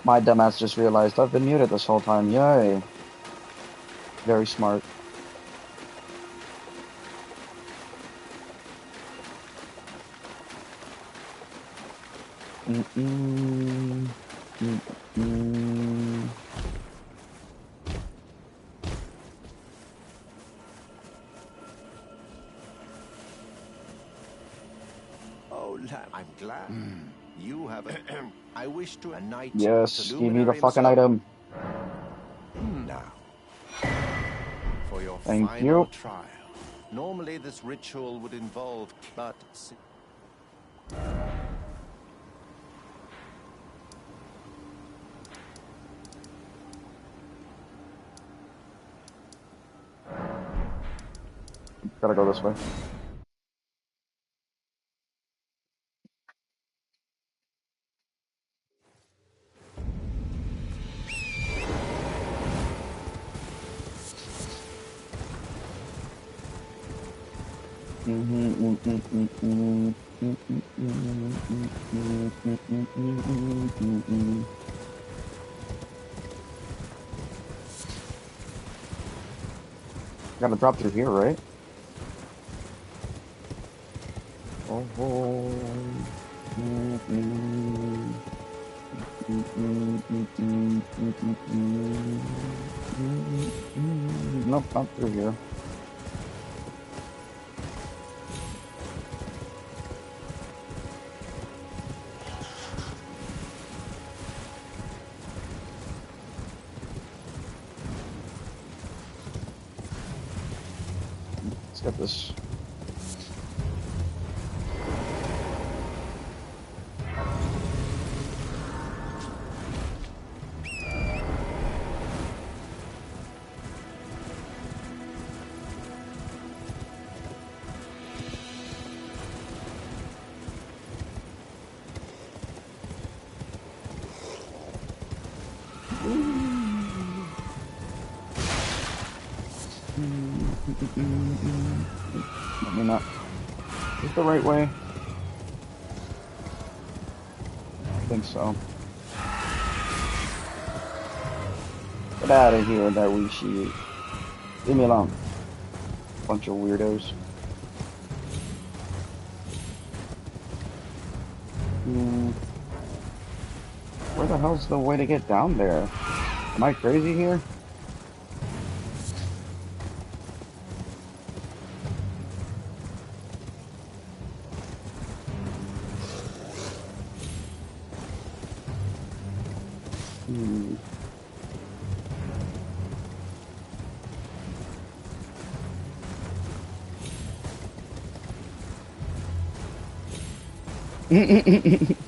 My dumbass just realized I've been muted this whole time. Yay. Very smart. Mm-mm. Mm-mm. Oh, I'm glad. You have a... I wish to a knight Yes, to give me the luminary fucking so item. now for your Thank final you. trial. Normally this ritual would involve, but Gotta go this way. Gotta drop through here, right? Oh. Nope, not through here. Let's get this. Let me not. Is this the right way? I think so. Get out of here, that wee shit. Leave me alone. Bunch of weirdos. Where the hell's the way to get down there? Am I crazy here?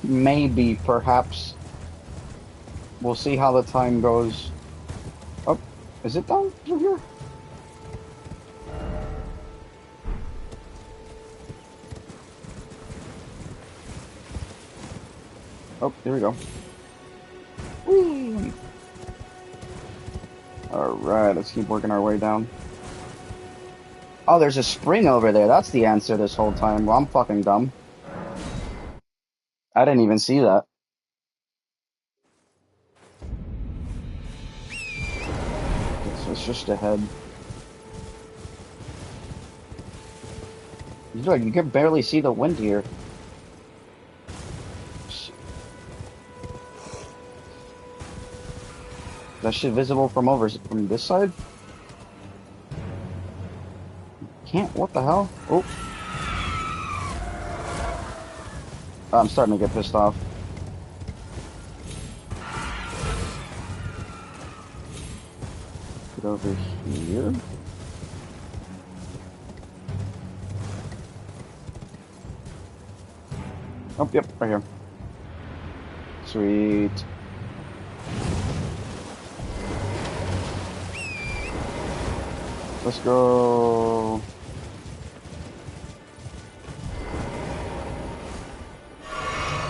Maybe, perhaps. We'll see how the time goes. Oh, is it down through here? Oh, here we go. Whee! Alright, let's keep working our way down. Oh, there's a spring over there. That's the answer this whole time. Well, I'm fucking dumb. I didn't even see that. So it's just ahead. You can barely see the wind here. That shit visible from from this side? Can't. What the hell? Oh. I'm starting to get pissed off. Get over here. Oh, yep, right here. Sweet. Let's go.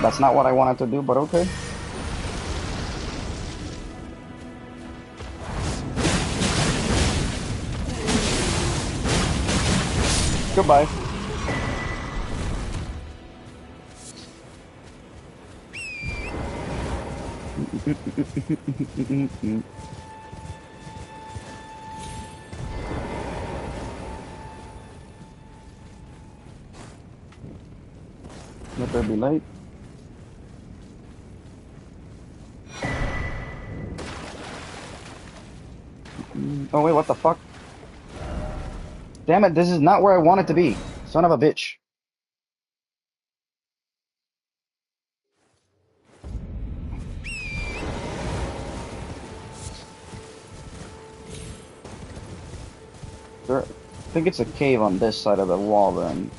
That's not what I wanted to do, but okay. Goodbye. Let there be light. Oh wait, what the fuck? Damn it, this is not where I want it to be. Son of a bitch. There, I think it's a cave on this side of the wall then.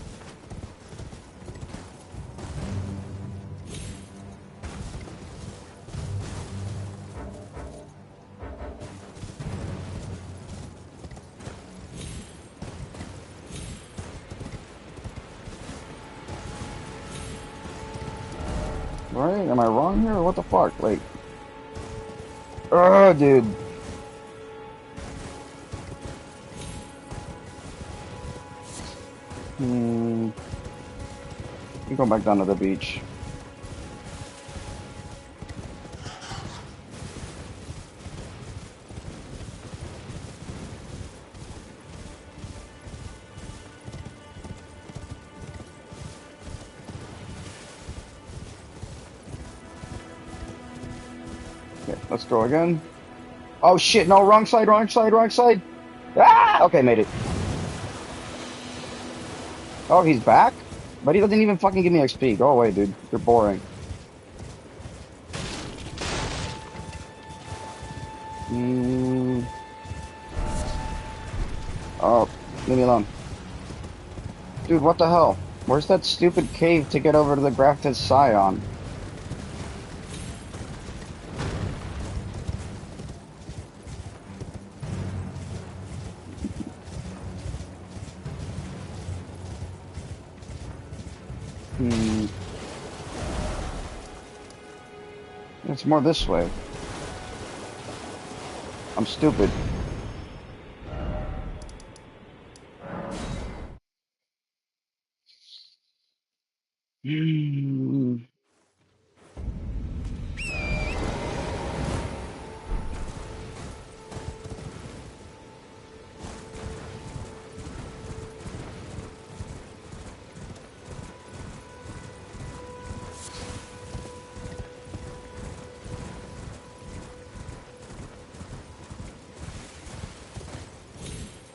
Right? Am I wrong here or what the fuck? Like, oh, dude. We go back down to the beach. Okay, let's go again. Oh shit, no, wrong side, wrong side, wrong side. Ah! Okay, made it. Oh, he's back? But he doesn't even fucking give me XP. Go away, dude. You're boring. Oh, leave me alone. Dude, what the hell? Where's that stupid cave to get over to the grafted scion? It's more this way. I'm stupid.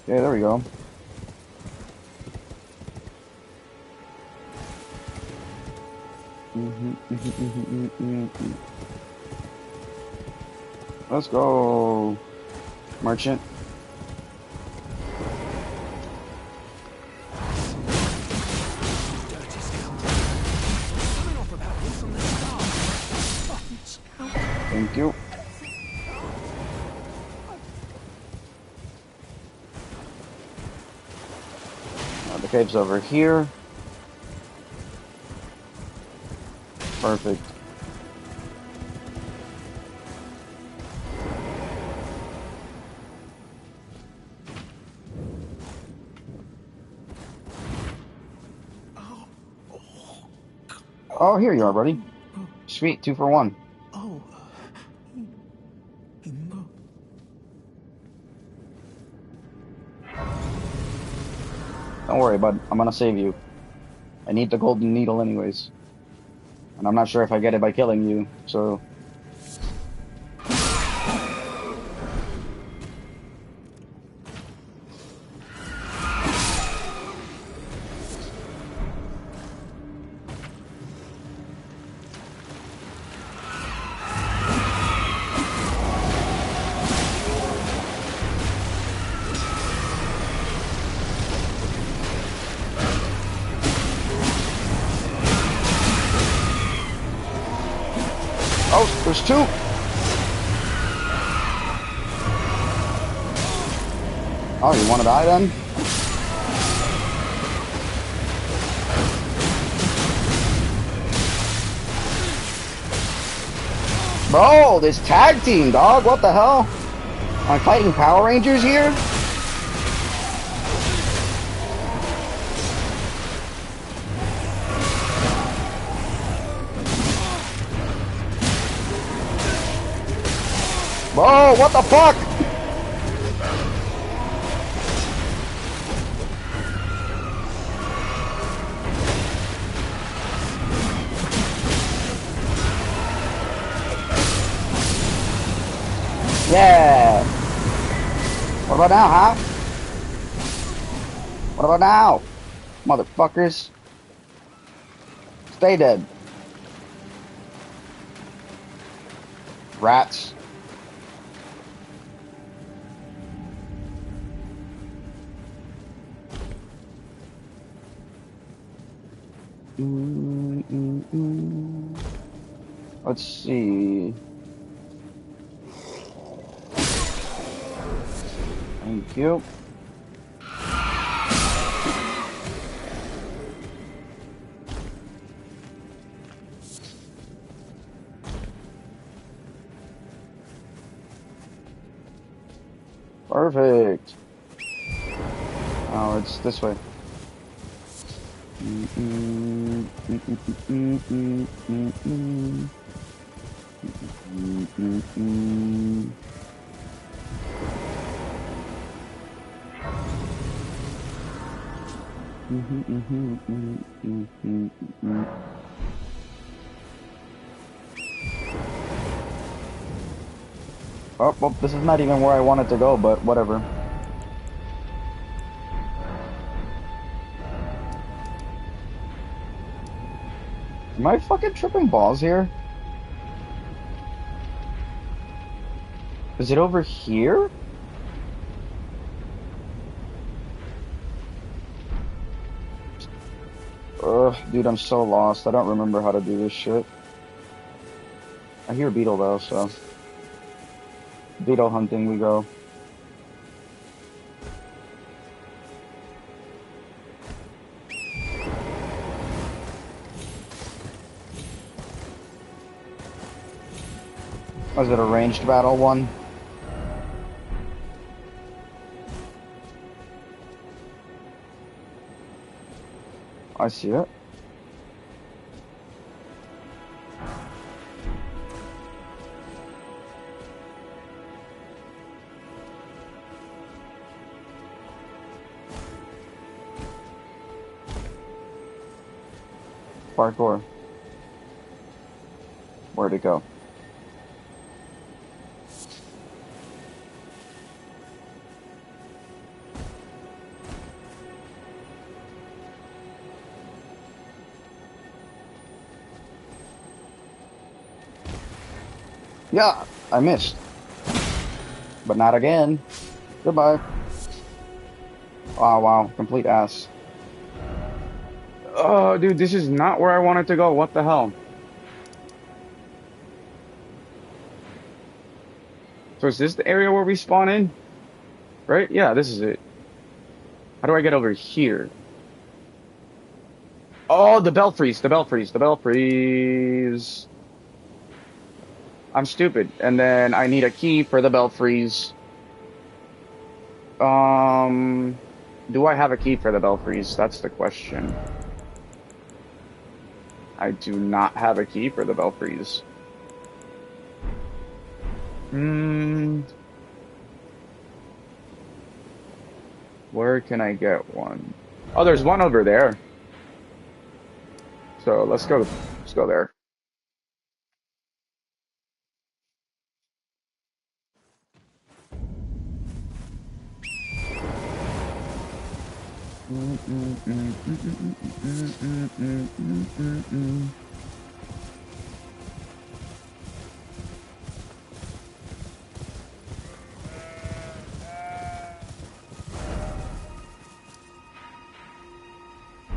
Yeah, there we go. Let's go, merchant. Thank you. The cave's over here. Perfect. Oh, here you are, buddy. Sweet, 2 for 1. Don't worry, bud. I'm gonna save you. I need the golden needle anyways. And I'm not sure if I get it by killing you, so... Oh, there's 2! Oh, you wanna die then? Bro, this tag team, dog, what the hell? Am I fighting Power Rangers here? Whoa, what the fuck? Yeah. What about now, huh? What about now? Motherfuckers. Stay dead. Rats. Let's see. Thank you. Perfect. Oh, it's this way. Oh, well, this is not even where I wanted to go, but whatever. Am I fucking tripping balls here? Is it over here? Ugh, dude, I'm so lost. I don't remember how to do this shit. I hear beetle though, so beetle hunting we go. Was it a ranged battle one? I see it. Parkour. Where'd it go? Yeah, I missed. But not again. Goodbye. Oh, wow. Complete ass. Oh, dude, this is not where I wanted to go. What the hell? So is this the area where we spawn in? Right? Yeah, this is it. How do I get over here? Oh, the belfries, the belfries, the belfries. I'm stupid. And then I need a key for the belfries. Do I have a key for the belfries? That's the question. I do not have a key for the belfries. Where can I get one? Oh, there's one over there. So let's go there.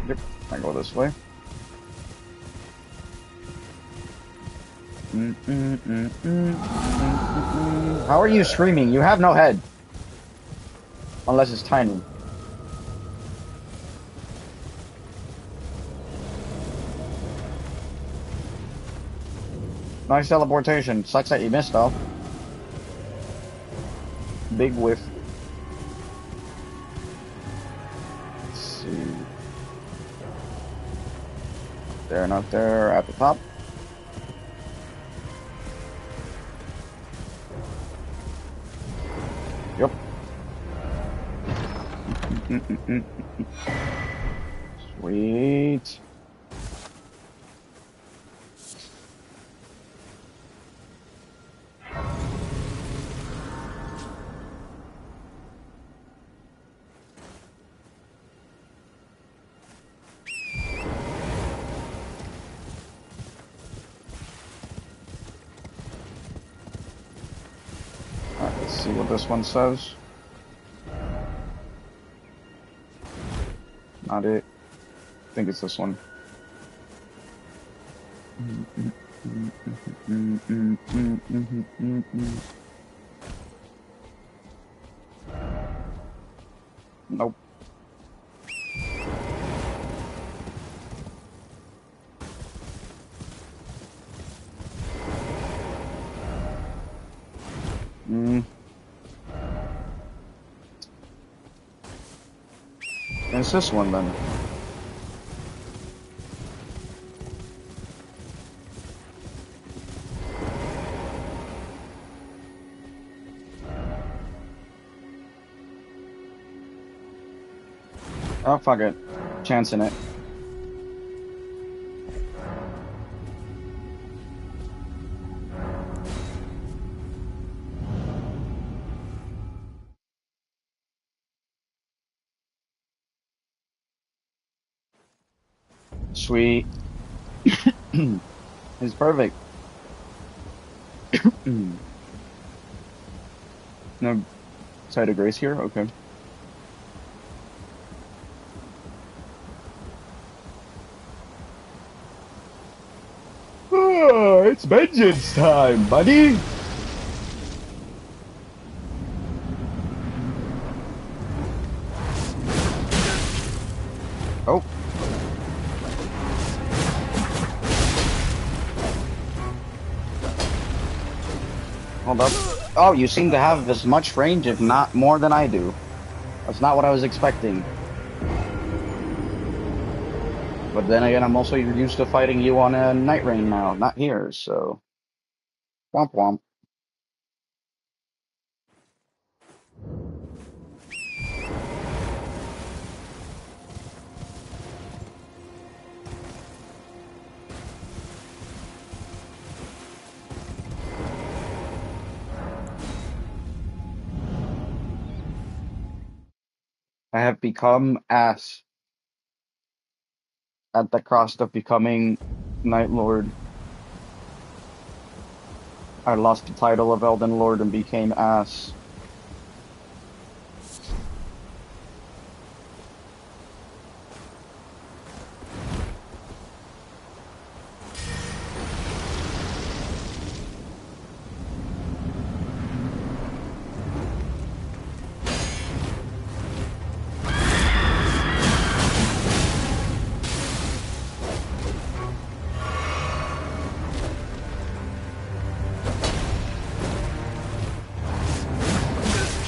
Yep, I go this way. How are you screaming? You have no head. Unless it's tiny. Nice teleportation. Sucks that you missed though. Big whiff. Let's see. There, not there, at the top. Yep. Mm-mm-mm. Sweet. All right, let's see what this one says. Not it. I think it's this one. Nope. Mm. It's this one then. Oh, fuck it. Chancing it. Sweet. It's perfect. No side of grace here? Okay. Oh, it's vengeance time, buddy! Oh. Hold up. Oh, you seem to have as much range, if not more than I do. That's not what I was expecting. But then again, I'm also used to fighting you on a night rain now, not here, so... Womp womp. I have become ass at the cost of becoming Night Lord. I lost the title of Elden Lord and became ass.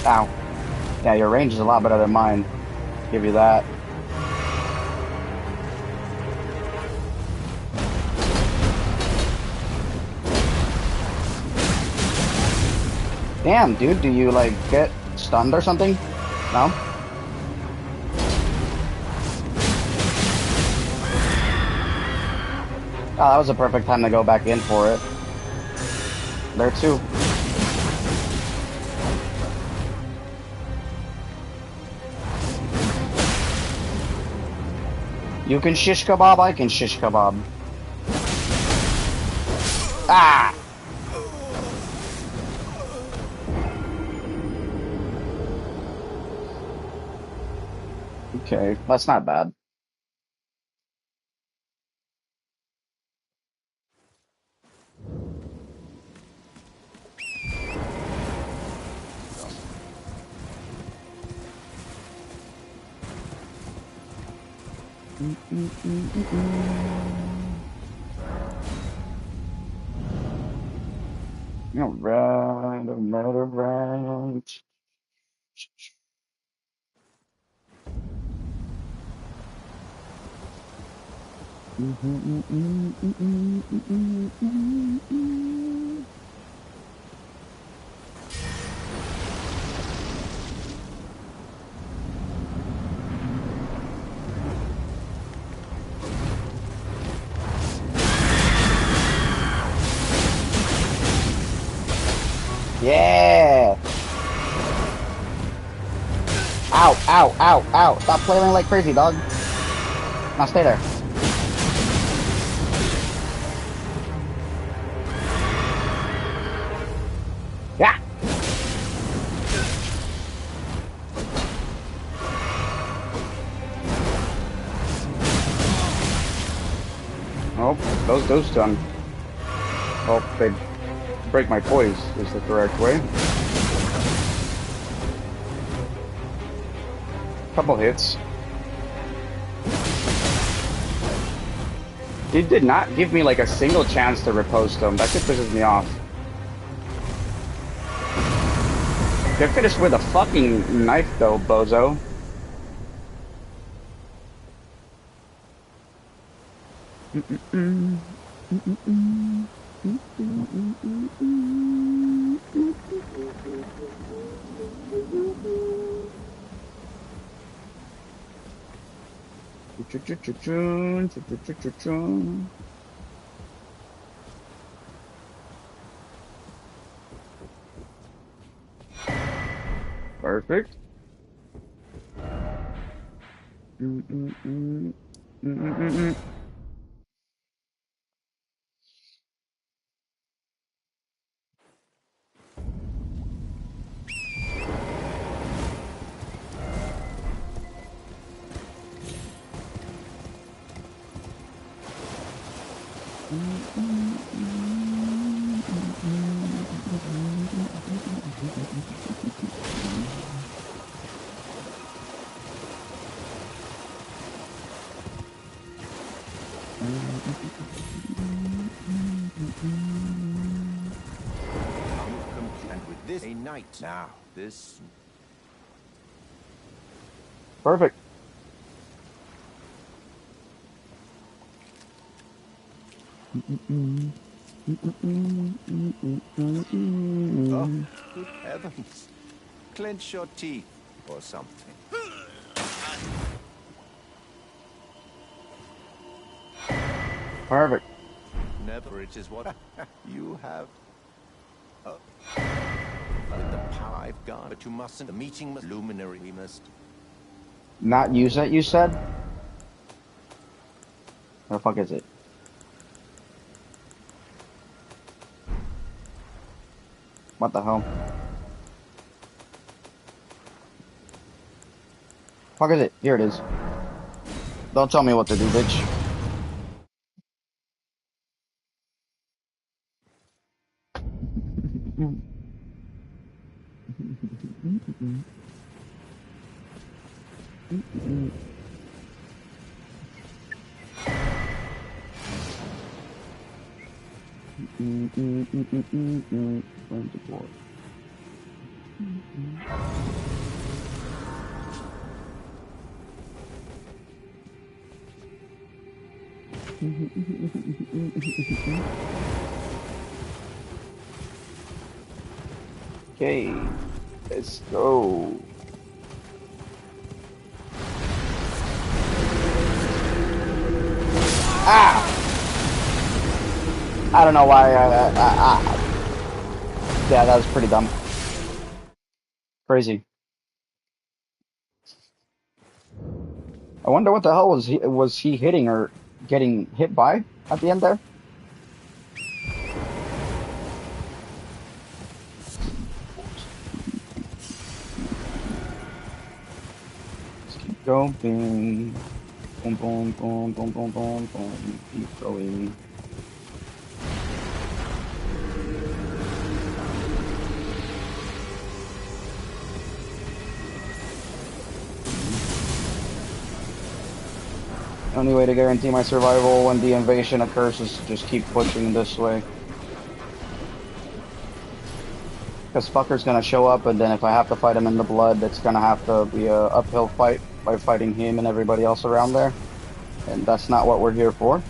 Ow. Yeah, your range is a lot better than mine. Give you that. Damn, dude, do you, like, get stunned or something? No? Oh, that was a perfect time to go back in for it. There, too. You can shish kebab, I can shish kebab. Ah! Okay, that's not bad. Alright, alright. Yeah! Ow, ow, ow, ow. Stop flailing like crazy, dog. Now stay there. Yeah! Oh, those done. Well, they break my poise is the correct way. Couple hits. He did not give me like a single chance to riposte him. That shit pisses me off. Get finished with a fucking knife though, bozo. Perfect. And with this a night now. This Perfect. oh good heavens. Clench your teeth or something. Perfect. Never it is what you have. With the power I've got, but you mustn't. The meeting must luminary. We must. Not use it, you said? Where the fuck is it? What the hell? Fuck is it? Here it is. Don't tell me what to do, bitch. Okay, let's go. Ah! I don't know why. Yeah, that was pretty dumb. Crazy. I wonder what the hell was he hitting or getting hit by at the end there? Let's keep going. Boom, boom, boom, boom, boom, boom, boom. Keep going. Only way to guarantee my survival when the invasion occurs is to just keep pushing this way. Because fucker's gonna show up, and then if I have to fight him in the blood, it's gonna have to be a uphill fight by fighting him and everybody else around there. And that's not what we're here for.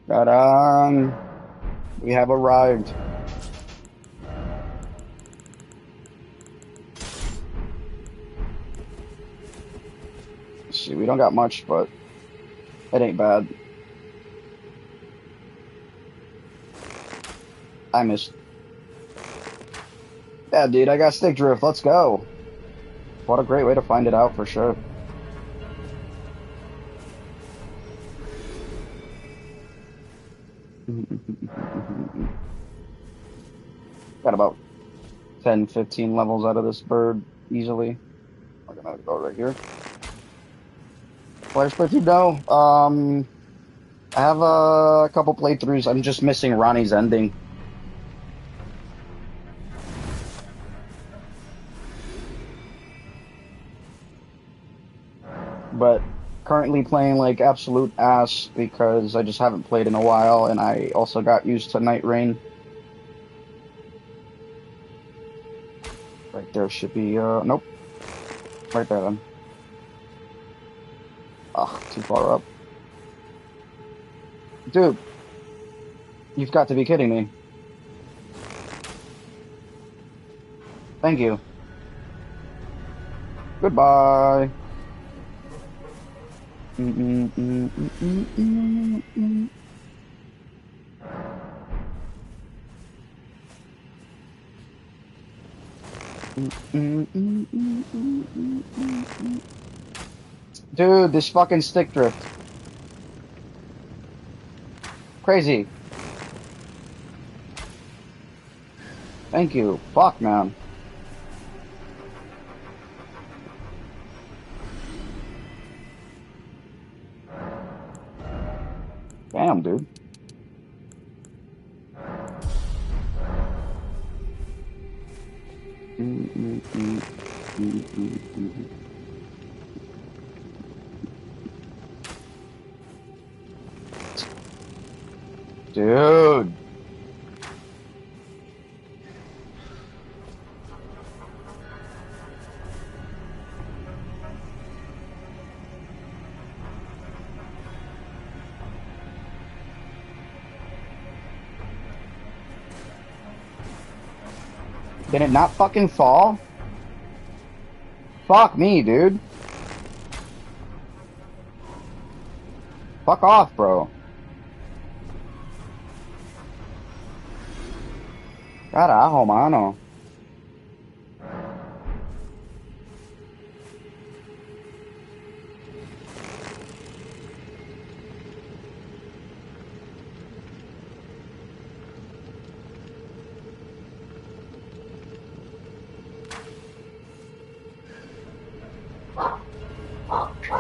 Ta-da! We have arrived. see. We don't got much, but it ain't bad. I missed. Yeah, dude, I got stick drift. Let's go. What a great way to find it out for sure. Got about 10, 15 levels out of this bird easily. We're gonna go right here. Players play through no. I have a couple playthroughs. I'm just missing Ronnie's ending. But currently playing like absolute ass because I just haven't played in a while, and I also got used to Night Rain. Right there should be nope. Right there then. Ugh, too far up. Dude, you've got to be kidding me. Thank you. Goodbye. Dude, this fucking stick drift. Crazy. Thank you. Fuck, man. Damn, dude. Dude. Did it not fucking fall? Fuck me, dude. Fuck off, bro. Carajo, mano.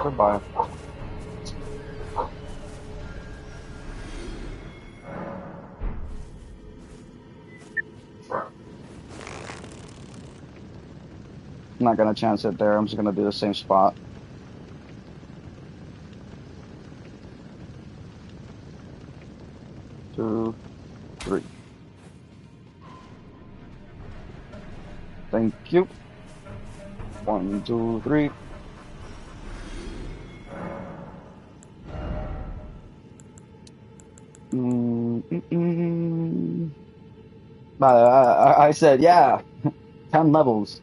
Goodbye. I'm not gonna chance it there. I'm just gonna do the same spot. Two, three. Thank you. 1, 2, 3. I said, yeah, 10 levels.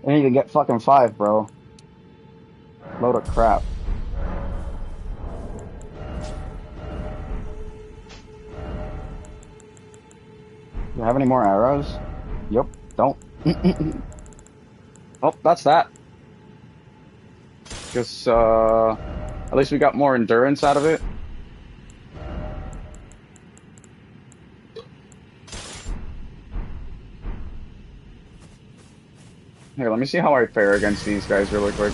I didn't even get fucking 5, bro. Load of crap. Do you have any more arrows? Yep, don't. Oh, that's that. Just, at least we got more endurance out of it. Here, let me see how I fare against these guys really quick.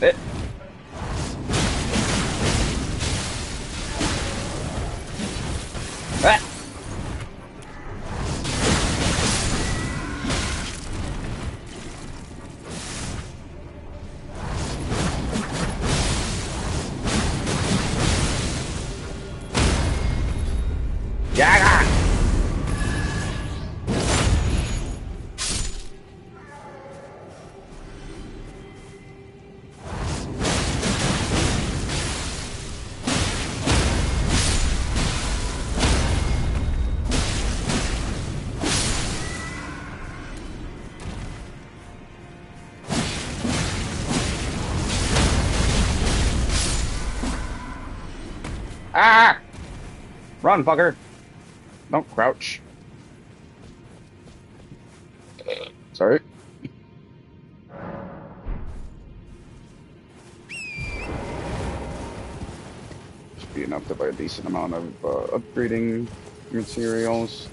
It. Ah. Yaga! Ah! Run, fucker! Don't crouch. Sorry. Should be enough to buy a decent amount of upgrading materials.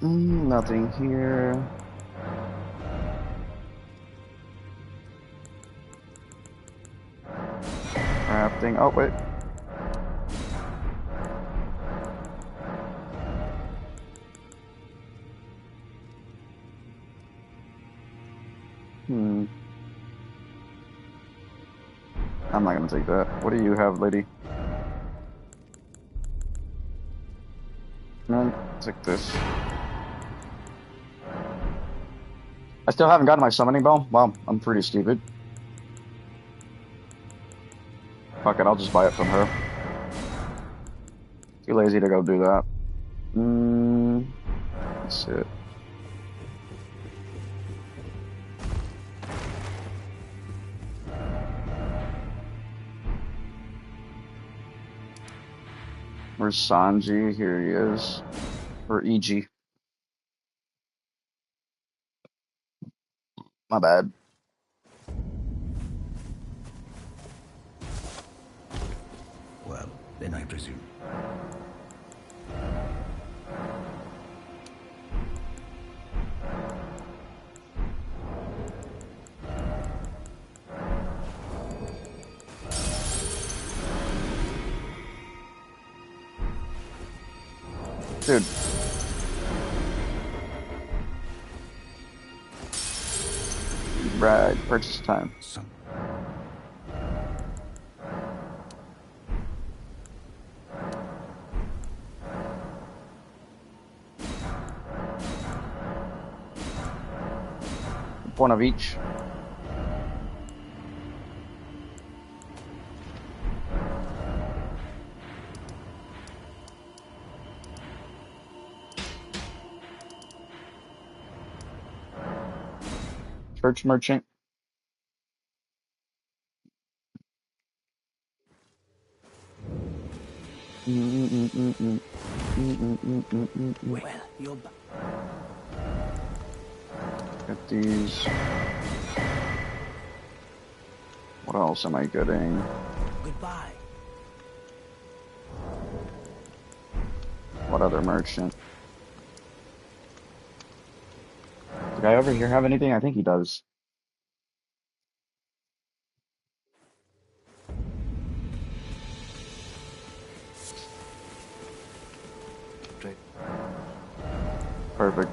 Nothing here. Crafting. Oh, wait. Hmm. I'm not gonna take that. What do you have, lady? No, take this. I still haven't gotten my summoning bell. Wow, I'm pretty stupid. Fuck it, I'll just buy it from her. Too lazy to go do that. That's it. Where's Sanji? Here he is. Or EG. My bad. Well, then I presume. Dude. Right, purchase time. Some. One of each. Church merchant. Well, you're back. Get these. What else am I getting? Goodbye. What other merchant? The guy over here have anything? I think he does. Straight. Perfect.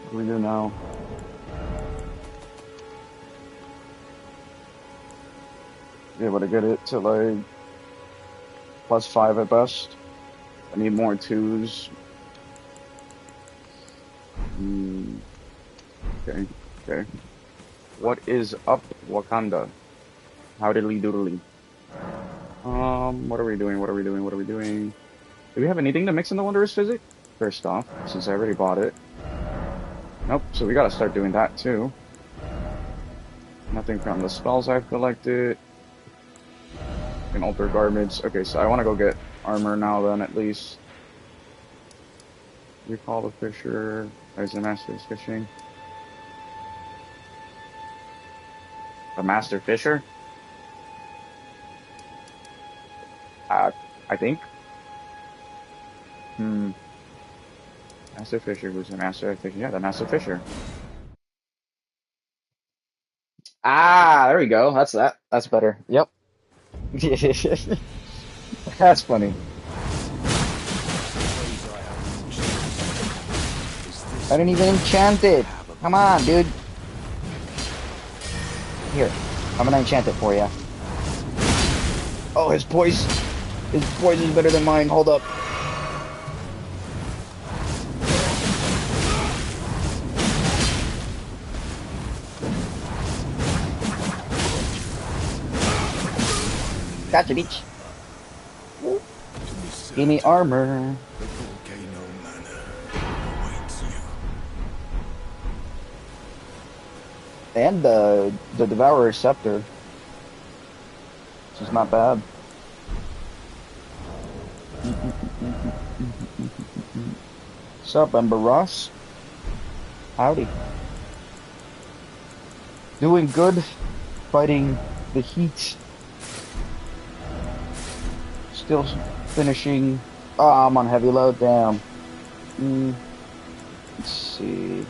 What do we do now? Be able to get it to like +5 at best. I need more twos. Okay, okay. What is up, Wakanda? Howdiddly doodly. What are we doing? What are we doing? What are we doing? Do we have anything to mix in the Wondrous Physic? First off, since I already bought it. Nope, so we gotta start doing that too. Nothing from the spells I've collected. Can alter garments. Okay, so I want to go get armor now then, at least. Recall the Fisher. There's the Master's Fishing. The Master Fisher? I think. Hmm. Master Fisher. Who's the Master Fisher? Yeah, the Master Fisher. Ah, there we go. That's that. That's better. Yep. That's funny. Suppose I have to choose. Is I this didn't even war enchant or it. have a Come on, plan? dude. Here, I'm gonna enchant it for you. Oh, his poise is better than mine. Hold up. Gotcha, bitch. To be Give me certain, armor. the volcano manor awaits you. And the Devourer's Scepter. This is not bad. Sup, Ember Ross? Howdy. Doing good. Fighting the heat. Still finishing. Oh, I'm on heavy load. Damn. Let's see.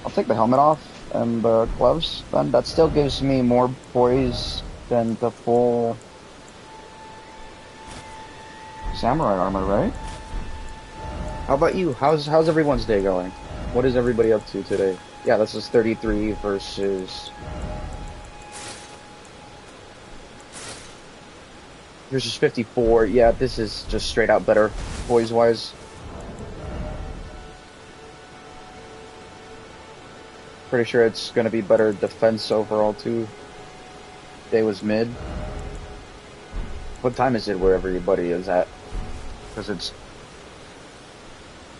I'll take the helmet off and the gloves. Then that still gives me more poise than the full samurai armor, right? How about you? How's everyone's day going? What is everybody up to today? Yeah, this is 33 versus 54. Yeah, this is just straight out better poise wise. Pretty sure it's gonna be better defense overall too. Day was mid. What time is it where everybody is at? Because it's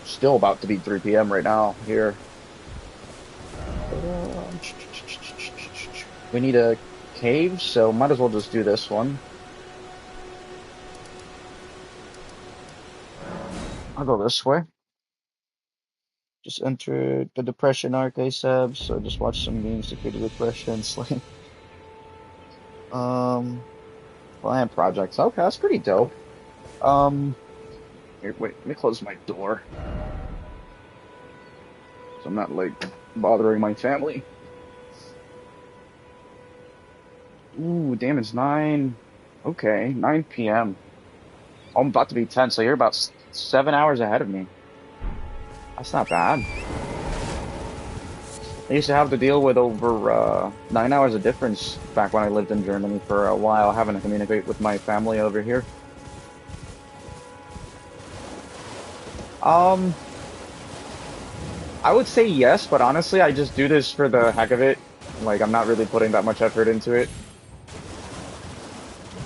still about to be 3 p.m. right now here. We need a cave, so might as well just do this one. I'll go this way. Just enter the Depression arc ASAP, so just watch some games to create the Depression. Slaying. Client projects. Okay, that's pretty dope. Um, Here, wait, let me close my door so I'm not like bothering my family. Ooh, damn, it's 9. Okay, 9 p.m. I'm about to be 10, so you're about 7 hours ahead of me. That's not bad. I used to have to deal with over 9 hours of difference back when I lived in Germany for a while, having to communicate with my family over here. Um, I would say yes, but honestly, I just do this for the heck of it. Like, I'm not really putting that much effort into it.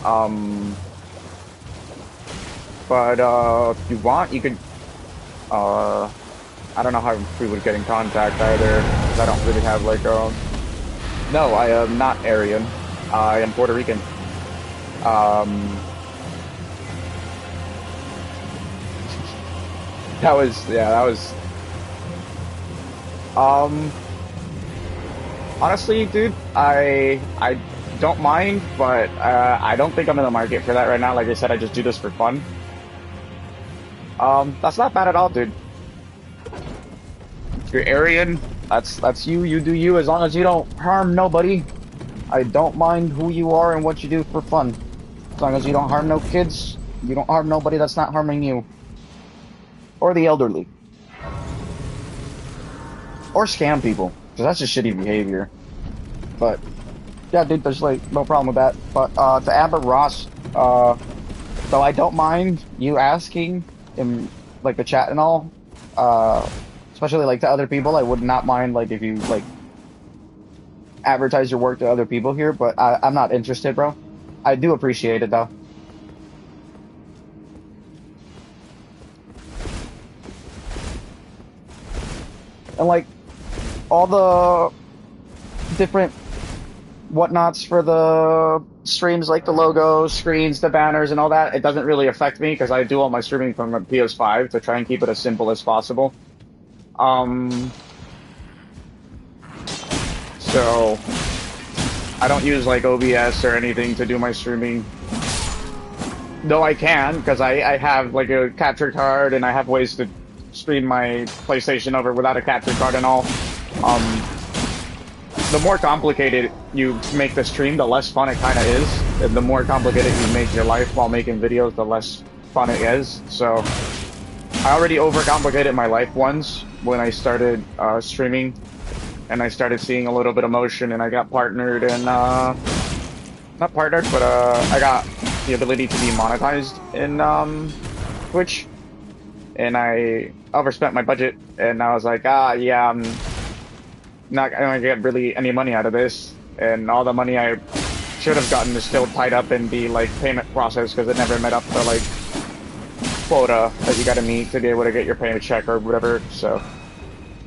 Um, but if you want, you could. Uh, I don't know how we would get in contact either, 'cause I don't really have like No, I am not Aryan. I am Puerto Rican. Um, that was yeah, that was um. Honestly, dude, I don't mind, but I don't think I'm in the market for that right now. Like I said, I just do this for fun. That's not bad at all, dude. If you're Aryan, that's you. You do you. As long as you don't harm nobody, I don't mind who you are and what you do for fun. As long as you don't harm no kids, you don't harm nobody that's not harming you or the elderly or scam people, because that's just shitty behavior. But yeah, dude, there's like no problem with that. But to Amber Ross, so I don't mind you asking in like the chat and all, uh, especially like to other people. I would not mind like if you like advertise your work to other people here, but I'm not interested, bro. I do appreciate it though. And like all the different whatnots for the streams, like the logos, screens, the banners, and all that, it doesn't really affect me because I do all my streaming from a PS5 to try and keep it as simple as possible. Um, so I don't use like OBS or anything to do my streaming. though I can, because I have like a capture card and I have ways to stream my PlayStation over without a capture card and all. Um, the more complicated you make the stream, the less fun it kind of is. And the more complicated you make your life while making videos, the less fun it is. So I already overcomplicated my life once when I started streaming, and I started seeing a little bit of motion, and I got partnered and not partnered, but I got the ability to be monetized in Twitch, and I overspent my budget, and I was like, yeah, I'm not gonna get really any money out of this, and all the money I should have gotten is still tied up in the like payment process because it never met up the like quota that you gotta meet to be able to get your payment check or whatever. So,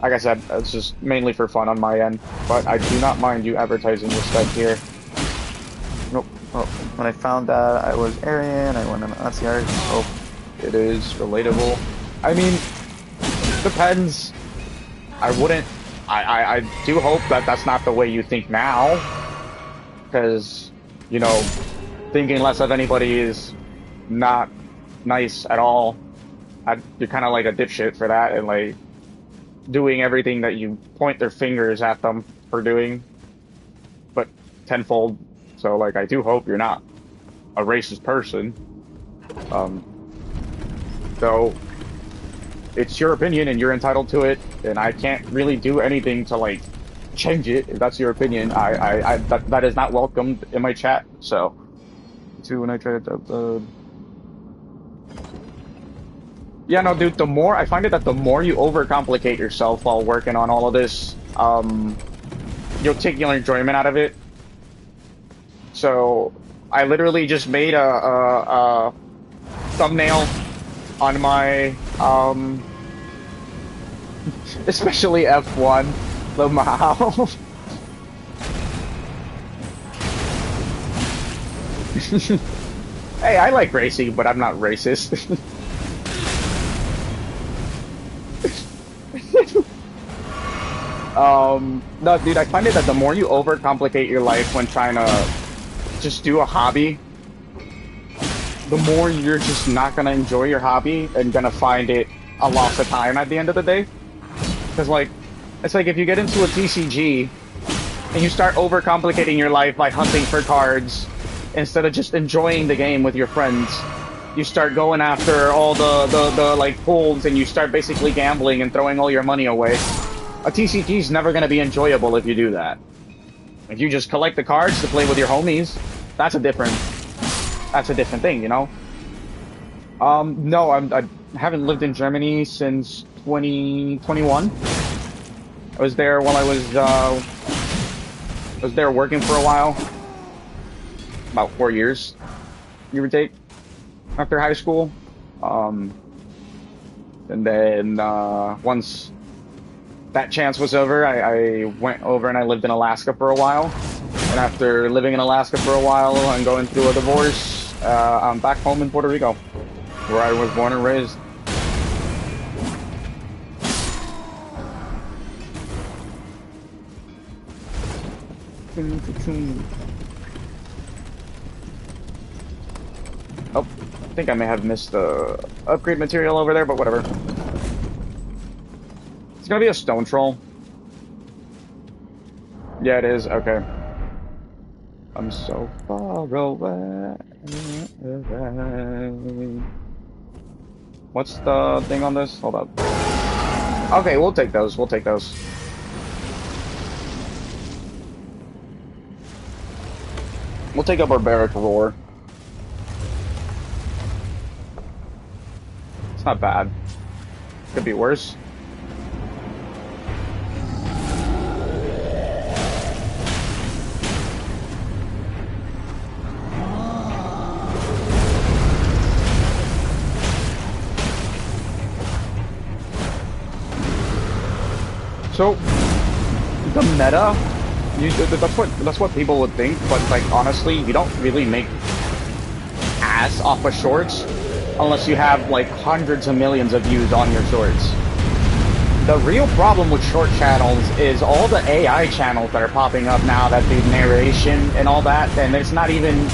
like I said, it's just mainly for fun on my end, but I do not mind you advertising your stuff here. Nope. Well, when I found that I was Aryan, I went on OCR. Oh, it is relatable. I mean, depends. I wouldn't. I do hope that that's not the way you think now, because, you know, thinking less of anybody is not nice at all. You're kind of like a dipshit for that, and like doing everything that you point their fingers at them for doing, but tenfold. So like, I do hope you're not a racist person. Though it's your opinion and you're entitled to it, and I can't really do anything to like change it. If that's your opinion, that is not welcomed in my chat. So, too, when I try to yeah, no, dude, the more I find it that the more you overcomplicate yourself while working on all of this, you'll take your enjoyment out of it. So I literally just made a thumbnail on my especially F1, the Mao. Hey, I like racing, but I'm not racist. No, dude, I find it that the more you overcomplicate your life when trying to just do a hobby, the more you're just not gonna enjoy your hobby and gonna find it a loss of time at the end of the day. Because, like, it's like if you get into a TCG and you start overcomplicating your life by hunting for cards instead of just enjoying the game with your friends, you start going after all the like pulls, and you start basically gambling and throwing all your money away. A TCG is never gonna be enjoyable if you do that. If you just collect the cards to play with your homies, that's a different thing, you know? No, I haven't lived in Germany since 2021. I was there while I was there working for a while. About 4 years, give or take, after high school. And then, once that chance was over, I went over and I lived in Alaska for a while. And after living in Alaska for a while and going through a divorce, I'm back home in Puerto Rico, where I was born and raised. Oh, I think I may have missed the upgrade material over there, but whatever. It's gonna be a stone troll. Yeah, it is. Okay. I'm so far away. What's the thing on this? Hold up. Okay, we'll take those. We'll take those. We'll take a barbaric roar. It's not bad. Could be worse. So, the meta, that's what people would think, but like honestly, you don't really make ass off of shorts unless you have like hundreds of millions of views on your shorts. The real problem with short channels is all the AI channels that are popping up now that do narration and all that, and it's not even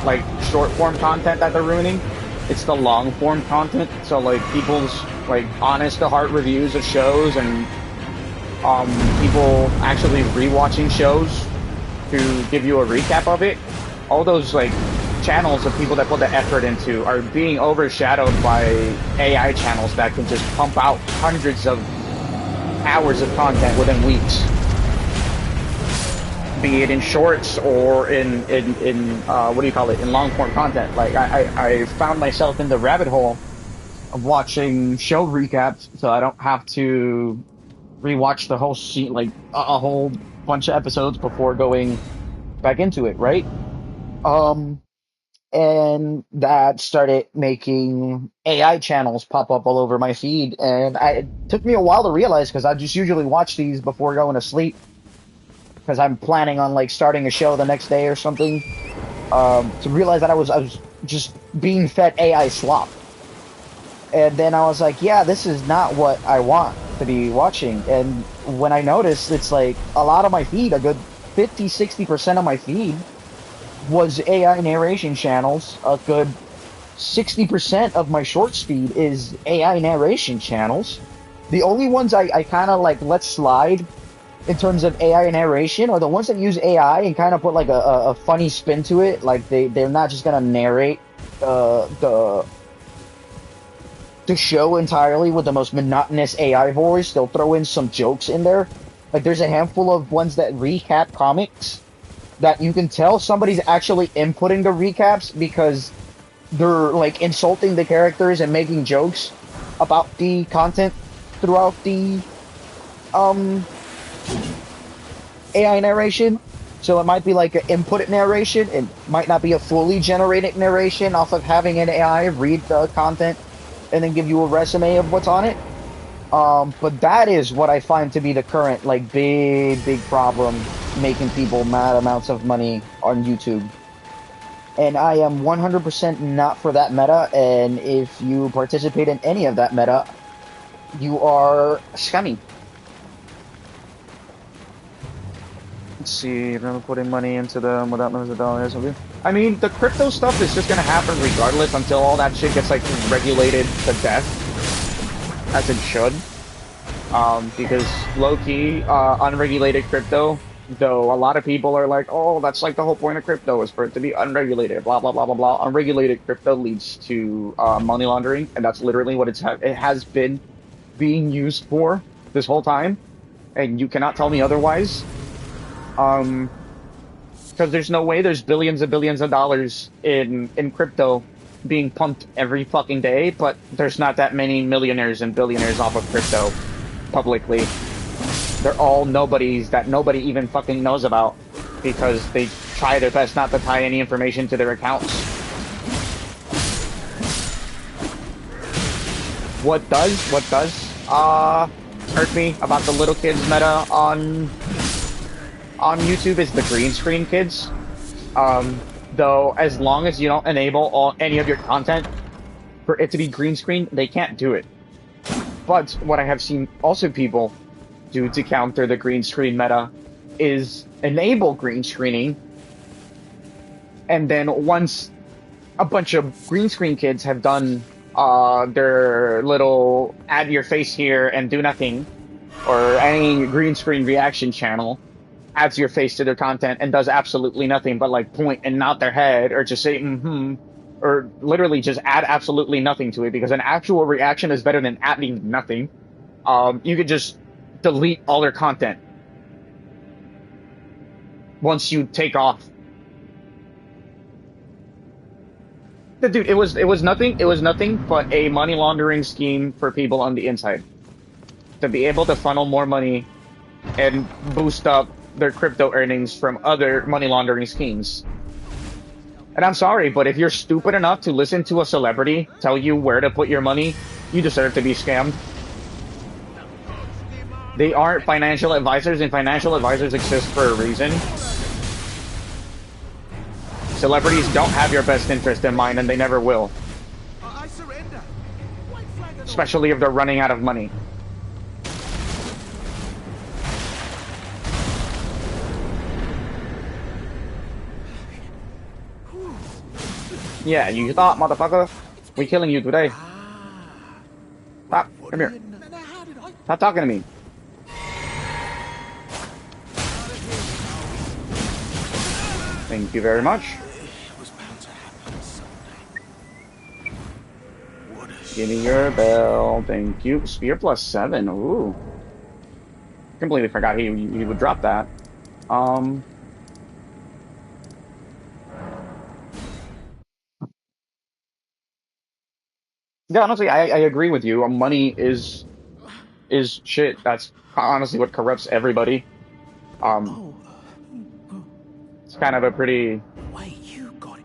like short form content that they're ruining. It's the long form content. So like people's like honest to heart reviews of shows and people actually rewatching shows to give you a recap of it. All those like channels of people that put the effort into are being overshadowed by AI channels that can just pump out hundreds of hours of content within weeks, be it in shorts or in what do you call it, in long form content. Like I found myself in the rabbit hole of watching show recaps, so I don't have to rewatch the whole scene, like a whole bunch of episodes before going back into it, right? Um, and that started making AI channels pop up all over my feed, and it took me a while to realize because I just usually watch these before going to sleep because I'm planning on like starting a show the next day or something. To realize that I was just being fed AI slop. And then I was like, yeah, this is not what I want to be watching. And when I noticed, it's like a lot of my feed, a good 50-60% of my feed was AI narration channels. A good 60% of my short speed is AI narration channels. The only ones I kind of like let slide in terms of AI narration are the ones that use AI and kind of put like a funny spin to it. Like they're not just going to narrate the show entirely with the most monotonous AI voice. They'll throw in some jokes in there. Like there's a handful of ones that recap comics that you can tell somebody's actually inputting the recaps because they're like insulting the characters and making jokes about the content throughout the um AI narration. So it might be like an input narration. It might not be a fully generated narration off of having an AI read the content and then give you a resume of what's on it. But that is what I find to be the current, like, big problem making people mad amounts of money on YouTube. And I am 100% not for that meta, and if you participate in any of that meta, you are scummy. Let's see, if I'm putting money into them without millions of dollars. I mean, the crypto stuff is just gonna happen regardless until all that shit gets, like, regulated to death, as it should. Because low-key, unregulated crypto, though a lot of people are like, oh, that's like the whole point of crypto is for it to be unregulated, blah, blah, blah, blah, blah. Unregulated crypto leads to money laundering, and that's literally what it has been being used for this whole time, and you cannot tell me otherwise. Because there's no way there's billions and billions of dollars in crypto being pumped every fucking day, but there's not that many millionaires and billionaires off of crypto publicly. They're all nobodies that nobody even fucking knows about because they try their best not to tie any information to their accounts. What does hurt me about the little kids meta on YouTube is the green screen kids. Though as long as you don't enable any of your content for it to be green screen, they can't do it. But what I have seen also people do to counter the green screen meta is enable green screening, and then once a bunch of green screen kids have done their little add your face here and do nothing, or any green screen reaction channel adds your face to their content and does absolutely nothing but like point and nod their head or just say mm-hmm, or literally just add absolutely nothing to it, because an actual reaction is better than adding nothing. You could just delete all their content once you take off. Dude, it was nothing but a money laundering scheme for people on the inside to be able to funnel more money and boost up their crypto earnings from other money laundering schemes. And I'm sorry, but if you're stupid enough to listen to a celebrity tell you where to put your money, you deserve to be scammed. They aren't financial advisors, and financial advisors exist for a reason. Celebrities don't have your best interest in mind, and they never will. Especially if they're running out of money. Yeah, you thought, motherfucker? We killing you today. Well, Stop. what Come do here. you know? Now, how did I? Stop talking to me. Thank you very much. It was bound to happen someday. What a Give me your shit show. bell. Thank you. Spear +7. Ooh. Completely forgot he would drop that. Um, yeah, honestly, I agree with you. Money is shit. That's honestly what corrupts everybody. Um, Oh, it's kind of a pretty wait, you got it.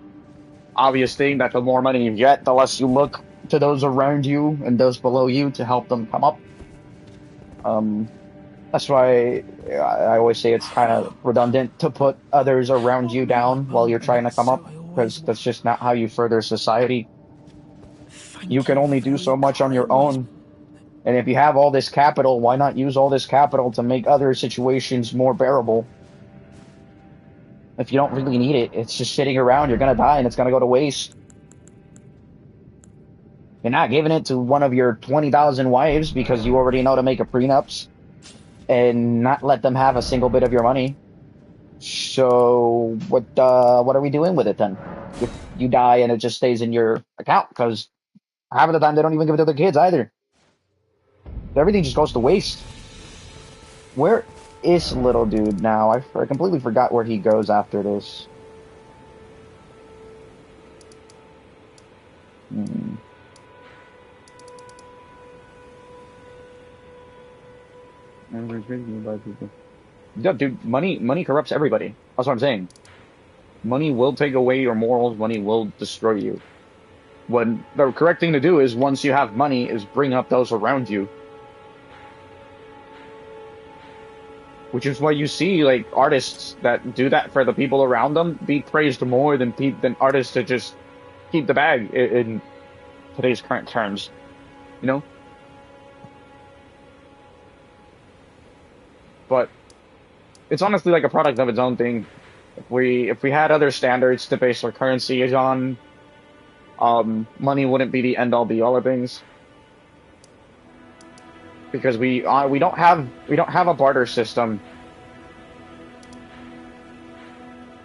obvious thing that the more money you get, the less you look to those around you and those below you to help them come up. Um, that's why I always say it's kind of redundant to put others around you down while you're trying to come So up, I always because want. that's just not how you further society. You Thank can you only do very so much on your kindly. own. And if you have all this capital, why not use all this capital to make other situations more bearable? If you don't really need it, it's just sitting around, you're gonna die and it's gonna go to waste. You're not giving it to one of your 20,000 wives because you already know to make a prenups and not let them have a single bit of your money. So what are we doing with it then? If you die and it just stays in your account, because half of the time they don't even give it to their kids either. Everything just goes to waste. Where is little dude now? I completely forgot where he goes after this. Hmm. Yeah, dude, money corrupts everybody. That's what I'm saying. Money will take away your morals. Money will destroy you. When the correct thing to do is, once you have money, is bring up those around you. Which is why you see like artists that do that for the people around them be praised more than than artists that just keep the bag in today's current terms. You know, but it's honestly like a product of its own thing. If we had other standards to base our currency on, money wouldn't be the end all be all of things, because we don't have a barter system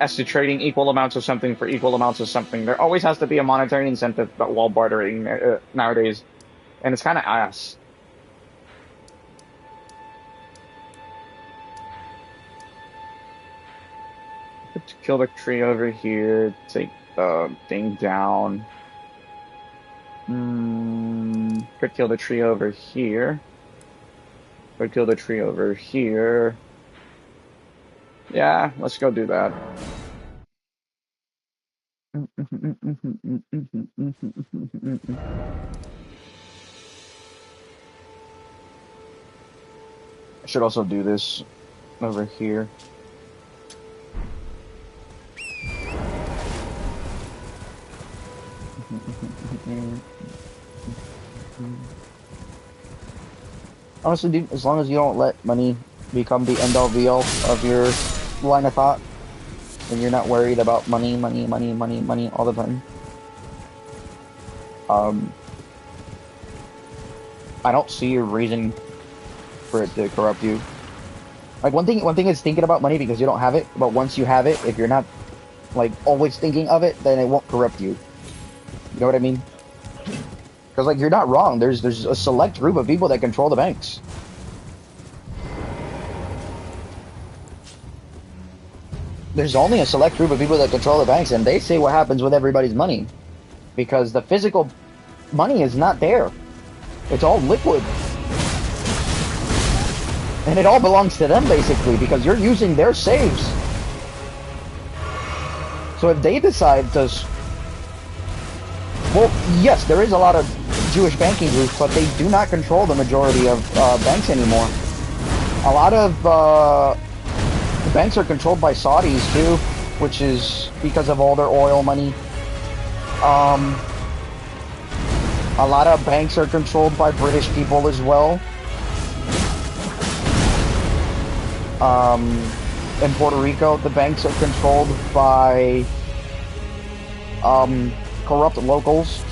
as to trading equal amounts of something for equal amounts of something. There always has to be a monetary incentive while bartering nowadays, and it's kind of ass. Could kill the tree over here, take the thing down. Could kill the tree over here. Could kill the tree over here. Yeah, let's go do that. I should also do this over here. Honestly, dude, as long as you don't let money become the end all be all of your line of thought, and you're not worried about money, money, money, money, money all the time, um, I don't see a reason for it to corrupt you. Like one thing is thinking about money because you don't have it, but once you have it, if you're not like always thinking of it, then it won't corrupt you. You know what I mean? Because like you're not wrong. There's a select group of people that control the banks. There's only a select group of people that control the banks, and they say what happens with everybody's money, because the physical money is not there. It's all liquid, and it all belongs to them basically because you're using their saves. So if they decide to, well, yes, there is a lot of Jewish banking groups, but they do not control the majority of banks anymore. A lot of banks are controlled by Saudis too, which is because of all their oil money. A lot of banks are controlled by British people as well. In Puerto Rico, the banks are controlled by corrupt locals.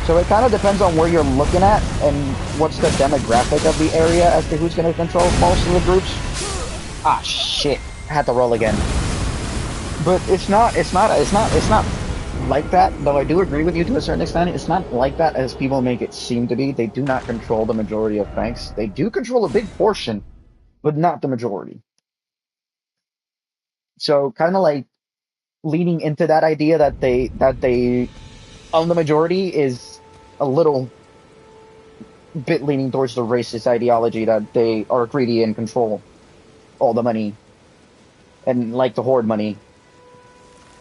So it kind of depends on where you're looking at and what's the demographic of the area as to who's going to control most of the groups. Ah, shit. I had to roll again. But it's not like that, though I do agree with you to a certain extent. It's not like that as people make it seem to be. They do not control the majority of banks. They do control a big portion, but not the majority. So kind of like leaning into that idea that they own the majority is a little bit leaning towards the racist ideology that they are greedy and control all the money and like to hoard money.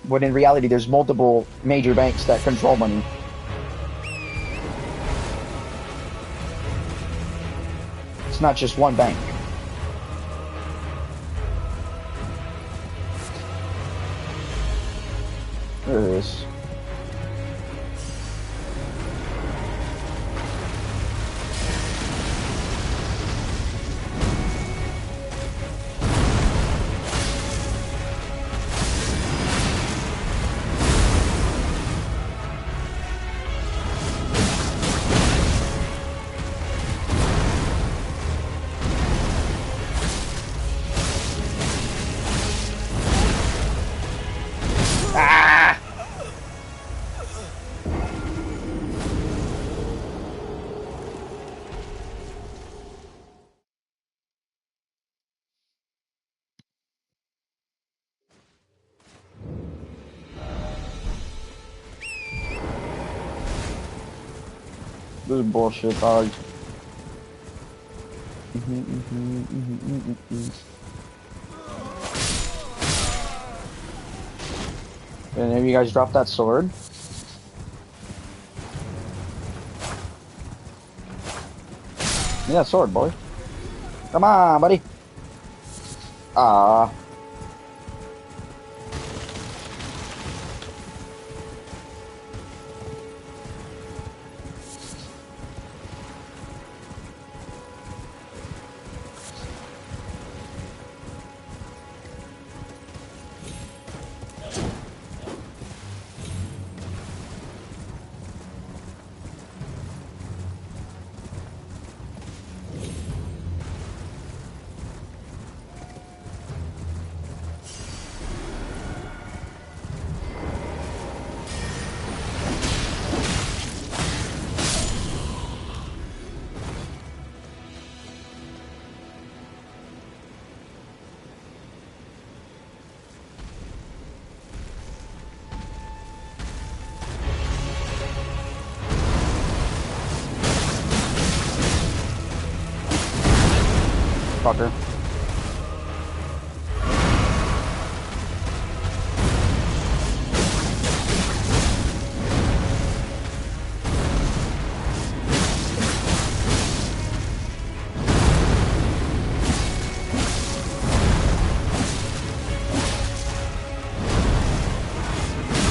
When in reality, there's multiple major banks that control money. It's not just one bank. There it is. Ah! This is bullshit, dog. And have you guys dropped that sword? Yeah, sword, boy. Come on, buddy. Ah. Fucker.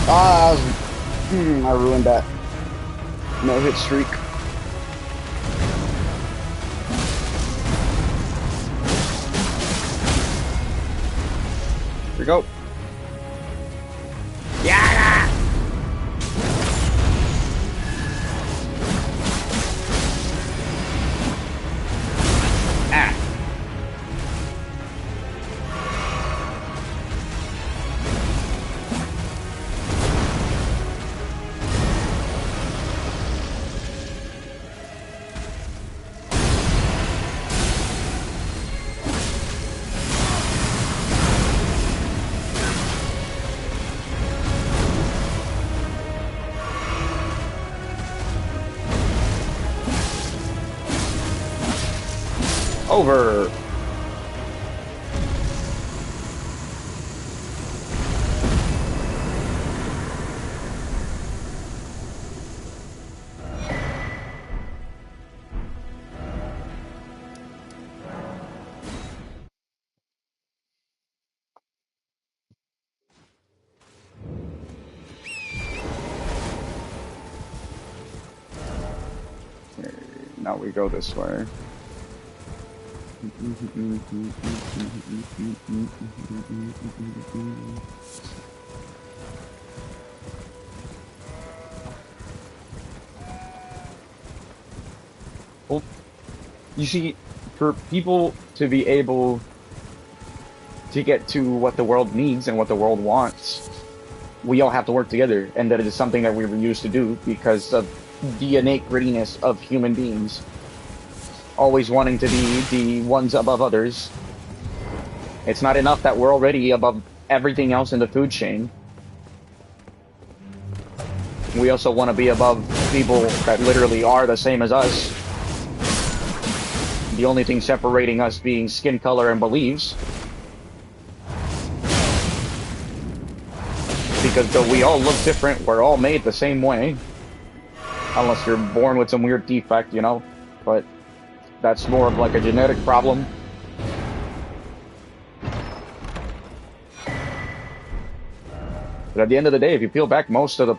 Ah, I ruined that no-hit streak. Here we go. Yeah! Ah. Over. Okay, now we go this way. Well, you see, for people to be able to get to what the world needs and what the world wants, we all have to work together, and that is something that we were used to do because of the innate grittiness of human beings, always wanting to be the ones above others. It's not enough that we're already above everything else in the food chain. We also want to be above people that literally are the same as us. The only thing separating us being skin color and beliefs. Because though we all look different, we're all made the same way. Unless you're born with some weird defect, you know? But that's more of like a genetic problem. But at the end of the day, if you peel back most of the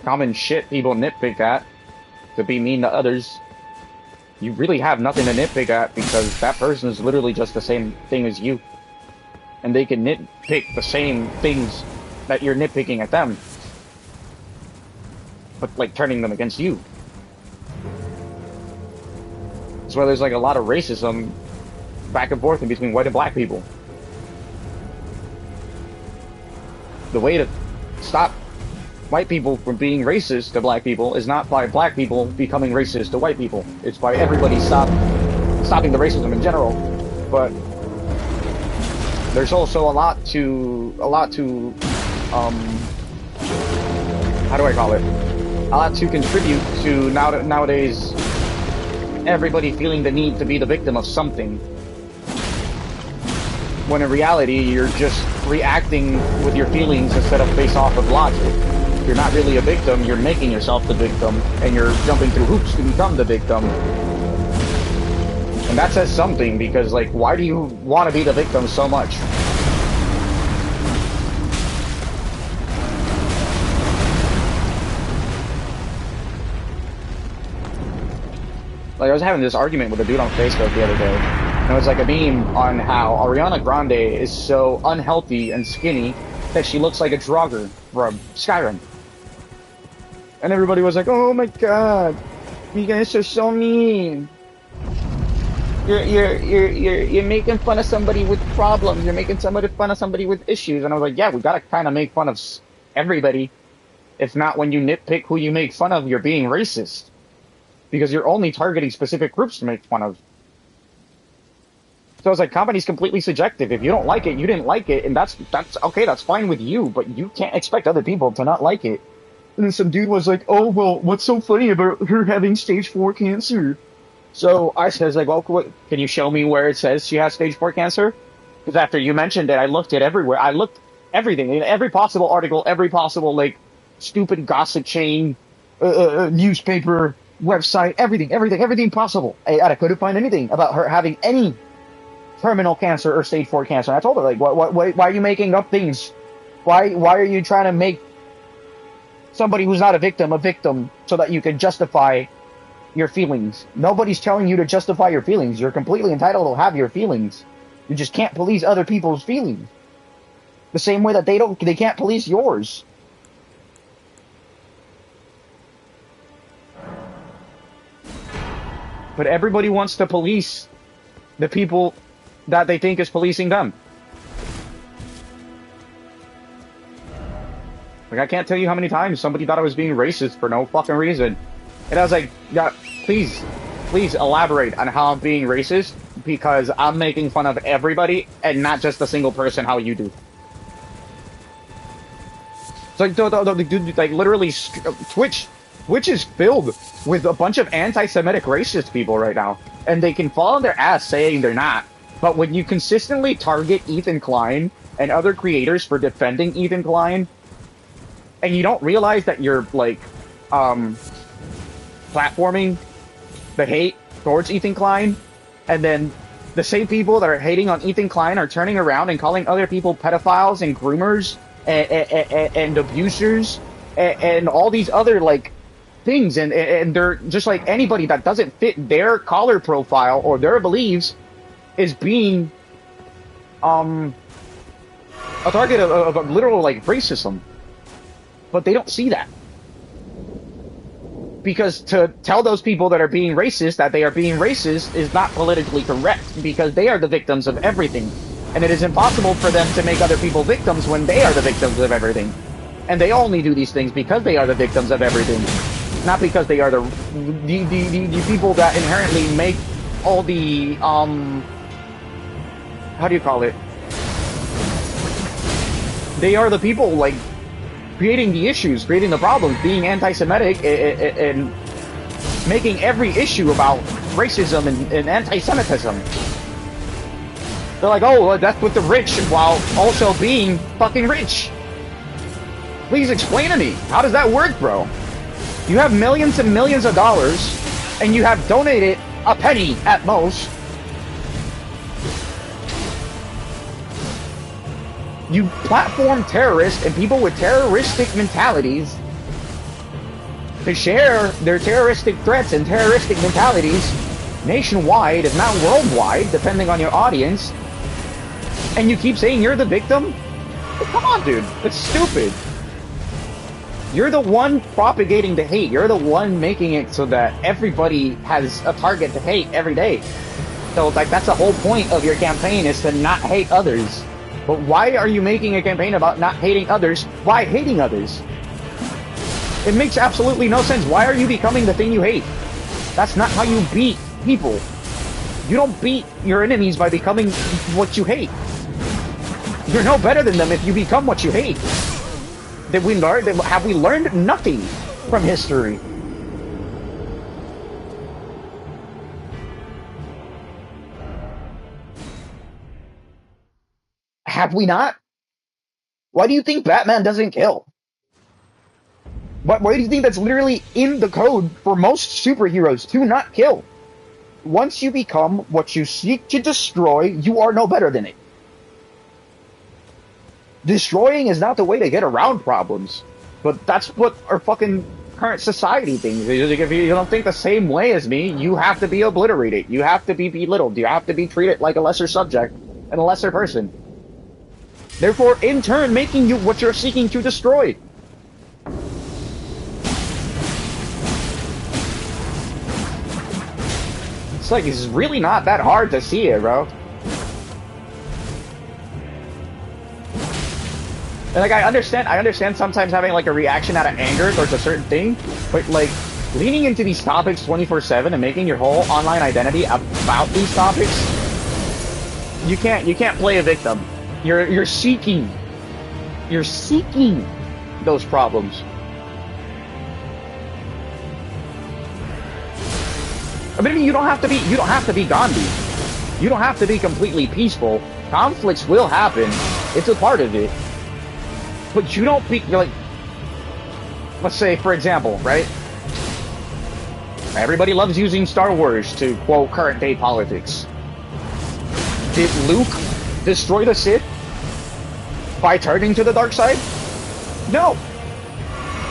common shit people nitpick at to be mean to others, you really have nothing to nitpick at because that person is literally just the same thing as you. And they can nitpick the same things that you're nitpicking at them, but like turning them against you. That's why there's like a lot of racism back and forth in between white and black people. The way to stop white people from being racist to black people is not by black people becoming racist to white people. It's by everybody stopping the racism in general. But there's also a lot to how do I call it? A lot to contribute to nowadays everybody feeling the need to be the victim of something. When in reality, you're just reacting with your feelings instead of based off of logic. You're not really a victim, you're making yourself the victim, and you're jumping through hoops to become the victim. And that says something, because, like, why do you want to be the victim so much? Like, I was having this argument with a dude on Facebook the other day, and it was like a meme on how Ariana Grande is so unhealthy and skinny that she looks like a Draugr from Skyrim. And everybody was like, "Oh my god, you guys are so mean. You're making fun of somebody with problems. You're making fun of somebody with issues." And I was like, "Yeah, we gotta kind of make fun of everybody. If not, when you nitpick who you make fun of, you're being racist, because you're only targeting specific groups to make fun of." So I was like, comedy's completely subjective. If you don't like it, you didn't like it, and that's okay. That's fine with you, but you can't expect other people to not like it. And then some dude was like, "Oh, well, what's so funny about her having stage 4 cancer?" So I says, like, "Well, can you show me where it says she has stage 4 cancer?" Because after you mentioned it, I looked it everywhere. I looked everything, in every possible article, every possible, like, stupid gossip chain, newspaper, website, everything possible. I couldn't find anything about her having any terminal cancer or stage 4 cancer. And I told her, like, why are you making up things? Why are you trying to make somebody who's not a victim so that you can justify your feelings? Nobody's telling you to justify your feelings. You're completely entitled to have your feelings. You just can't police other people's feelings. The same way that they can't police yours. But everybody wants to police the people that they think is policing them. Like, I can't tell you how many times somebody thought I was being racist for no fucking reason. And I was like, yeah, please elaborate on how I'm being racist, because I'm making fun of everybody and not just a single person how you do. It's like, dude, like, literally, Twitch is filled with a bunch of anti-Semitic racist people right now. And they can fall on their ass saying they're not. But when you consistently target Ethan Klein and other creators for defending Ethan Klein, and you don't realize that you're, like, platforming the hate towards Ethan Klein, and then the same people that are hating on Ethan Klein are turning around and calling other people pedophiles and groomers and abusers and all these other, like, things, and they're just like anybody that doesn't fit their collar profile or their beliefs is being a target of literal, like, racism. But they don't see that. Because to tell those people that are being racist that they are being racist is not politically correct, because they are the victims of everything. And it is impossible for them to make other people victims when they are the victims of everything. And they only do these things because they are the victims of everything. Not because they are the people that inherently make all the, how do you call it? They are the people, like, creating the issues, creating the problems, being anti-Semitic, and making every issue about racism and anti-Semitism. They're like, oh, well, that's with the rich, while also being fucking rich. Please explain to me, how does that work, bro? You have millions and millions of dollars, and you have donated a penny at most. You platform terrorists and people with terroristic mentalities to share their terroristic threats and terroristic mentalities nationwide, if not worldwide, depending on your audience. And you keep saying you're the victim? Well, come on, dude. That's stupid. You're the one propagating the hate. You're the one making it so that everybody has a target to hate every day. So, like, that's the whole point of your campaign, is to not hate others. But why are you making a campaign about not hating others? Why hating others? It makes absolutely no sense. Why are you becoming the thing you hate? That's not how you beat people. You don't beat your enemies by becoming what you hate. You're no better than them if you become what you hate. Have we learned nothing from history? Have we not? Why do you think Batman doesn't kill? Why do you think that's literally in the code for most superheroes, to not kill? Once you become what you seek to destroy, you are no better than it. Destroying is not the way to get around problems. But that's what our fucking current society thinks. If you don't think the same way as me, you have to be obliterated. You have to be belittled. You have to be treated like a lesser subject and a lesser person. Therefore, in turn, making you what you're seeking to destroy. It's like, it's really not that hard to see it, bro. And like, I understand sometimes having like a reaction out of anger towards a certain thing, but like, leaning into these topics 24/7 and making your whole online identity about these topics, you can't play a victim. You're seeking those problems. I mean, you don't have to be Gandhi. You don't have to be completely peaceful. Conflicts will happen. It's a part of it. But you don't be like, let's say, for example, right? Everybody loves using Star Wars to quote current day politics. Did Luke destroy the Sith by turning to the dark side? No.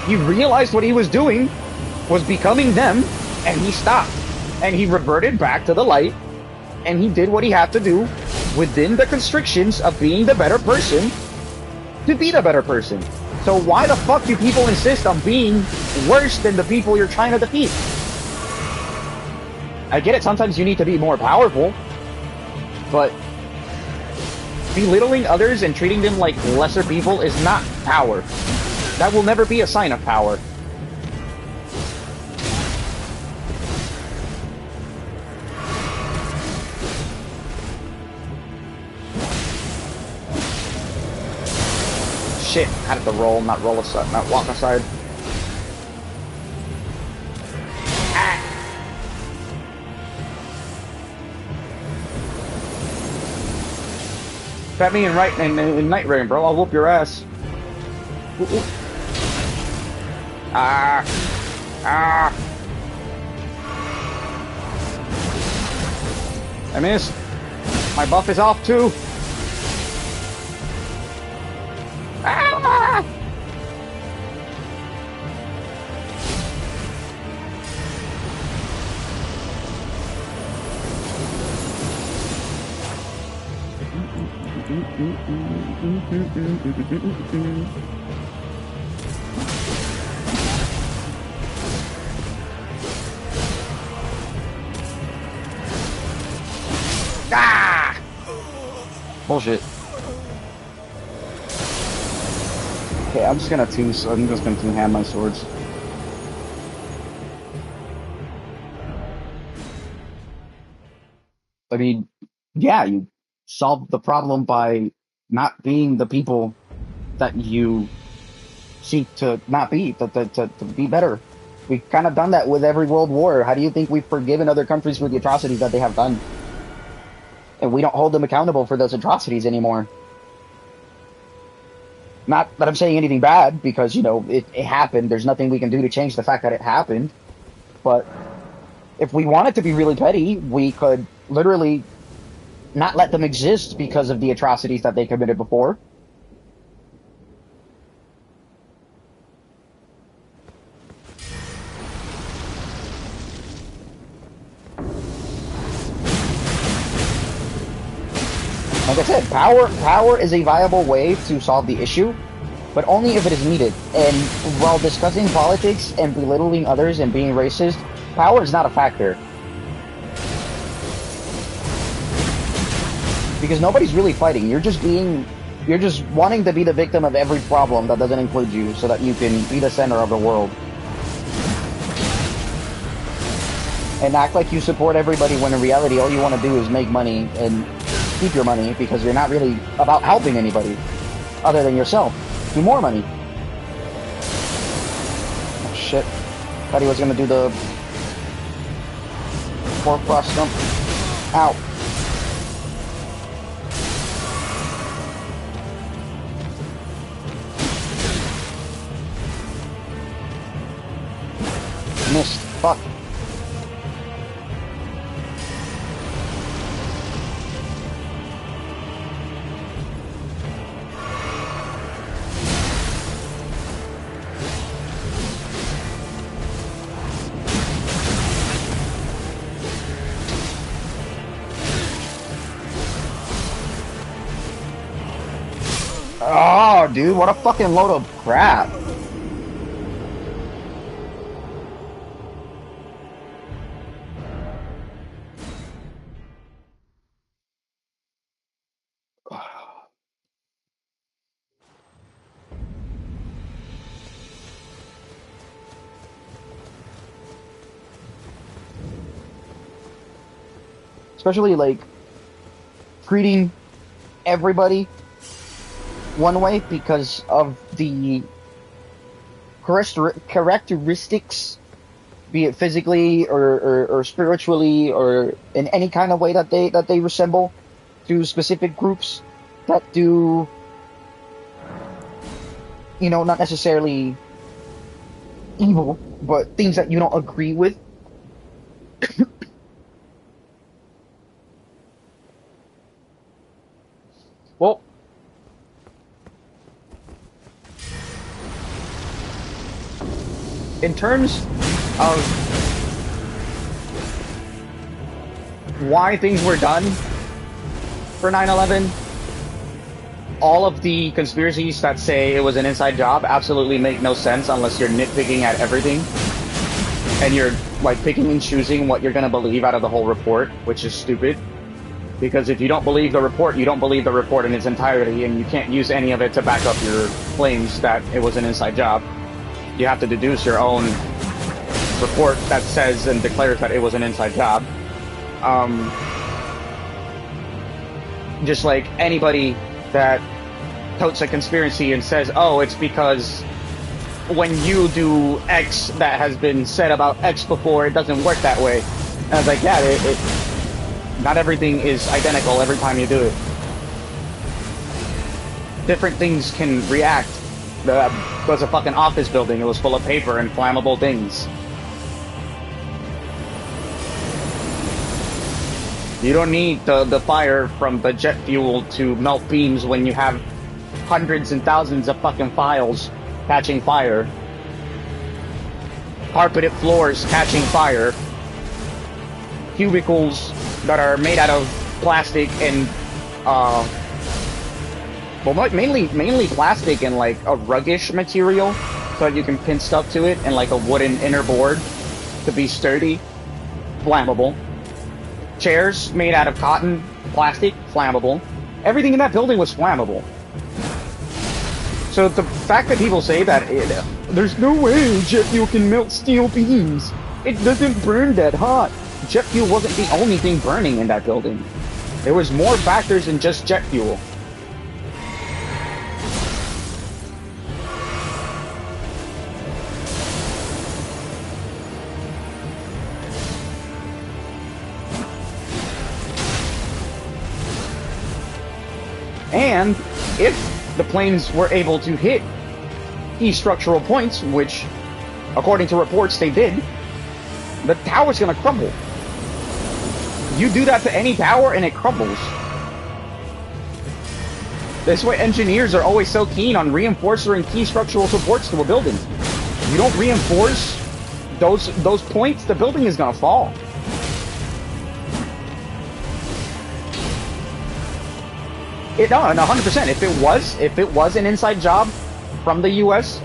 He realized what he was doing was becoming them, and he stopped. And he reverted back to the light, and he did what he had to do within the constrictions of being the better person to be the better person. So why the fuck do people insist on being worse than the people you're trying to defeat? I get it, sometimes you need to be more powerful, but belittling others and treating them like lesser people is not power. That will never be a sign of power. Shit, I had to roll, not roll aside, not walk aside. Ah. Fat me in Night Rain, bro. I'll whoop your ass. Ooh, ooh. Ah. Ah. I missed. My buff is off too. Ah! bullshit. Okay, I'm just gonna two-hand my swords. I mean, yeah, you solve the problem by not being the people that you seek to not be, to be better. We've kind of done that with every world war. How do you think we've forgiven other countries for the atrocities that they have done? And we don't hold them accountable for those atrocities anymore. Not that I'm saying anything bad, because, you know, it happened. There's nothing we can do to change the fact that it happened. But if we wanted to be really petty, we could literally not let them exist because of the atrocities that they committed before. Like I said, power is a viable way to solve the issue, but only if it is needed. And while discussing politics and belittling others and being racist, power is not a factor. Because nobody's really fighting. You're just wanting to be the victim of every problem that doesn't include you, so that you can be the center of the world. And act like you support everybody when in reality all you want to do is make money and keep your money, because you're not really about helping anybody other than yourself. Do more money. Oh shit. Thought he was gonna do the 4-cross stump. Ow. Missed. Fuck. Oh, dude, what a fucking load of crap. Especially, like, treating everybody one way because of the characteristics, be it physically or spiritually or in any kind of way that they resemble to specific groups that do, you know, not necessarily evil, but things that you don't agree with. Well, in terms of why things were done for 9/11, all of the conspiracies that say it was an inside job absolutely make no sense unless you're nitpicking at everything and you're like picking and choosing what you're going to believe out of the whole report, which is stupid. Because if you don't believe the report, you don't believe the report in its entirety, and you can't use any of it to back up your claims that it was an inside job. You have to deduce your own report that says and declares that it was an inside job. Just like anybody that totes a conspiracy and says, oh, it's because when you do X that has been said about X before, it doesn't work that way. And I was like, yeah, not everything is identical every time you do it. Different things can react. It was a fucking office building. It was full of paper and flammable things. You don't need the fire from the jet fuel to melt beams when you have hundreds and thousands of fucking files catching fire. Carpeted floors catching fire. Cubicles that are made out of plastic and well, mainly plastic and like a ruggish material, so that you can pin stuff to it, and like a wooden inner board to be sturdy, flammable. Chairs made out of cotton, plastic, flammable. Everything in that building was flammable. So the fact that people say that there's no way jet fuel can melt steel beams. It doesn't burn that hot. Jet fuel wasn't the only thing burning in that building. There was more factors than just jet fuel. And if the planes were able to hit key structural points, which, according to reports, they did, the tower's gonna crumble. You do that to any tower and it crumbles. That's why engineers are always so keen on reinforcing key structural supports to a building. You don't reinforce those points, the building is gonna fall. No, 100%. If it was an inside job from the U.S.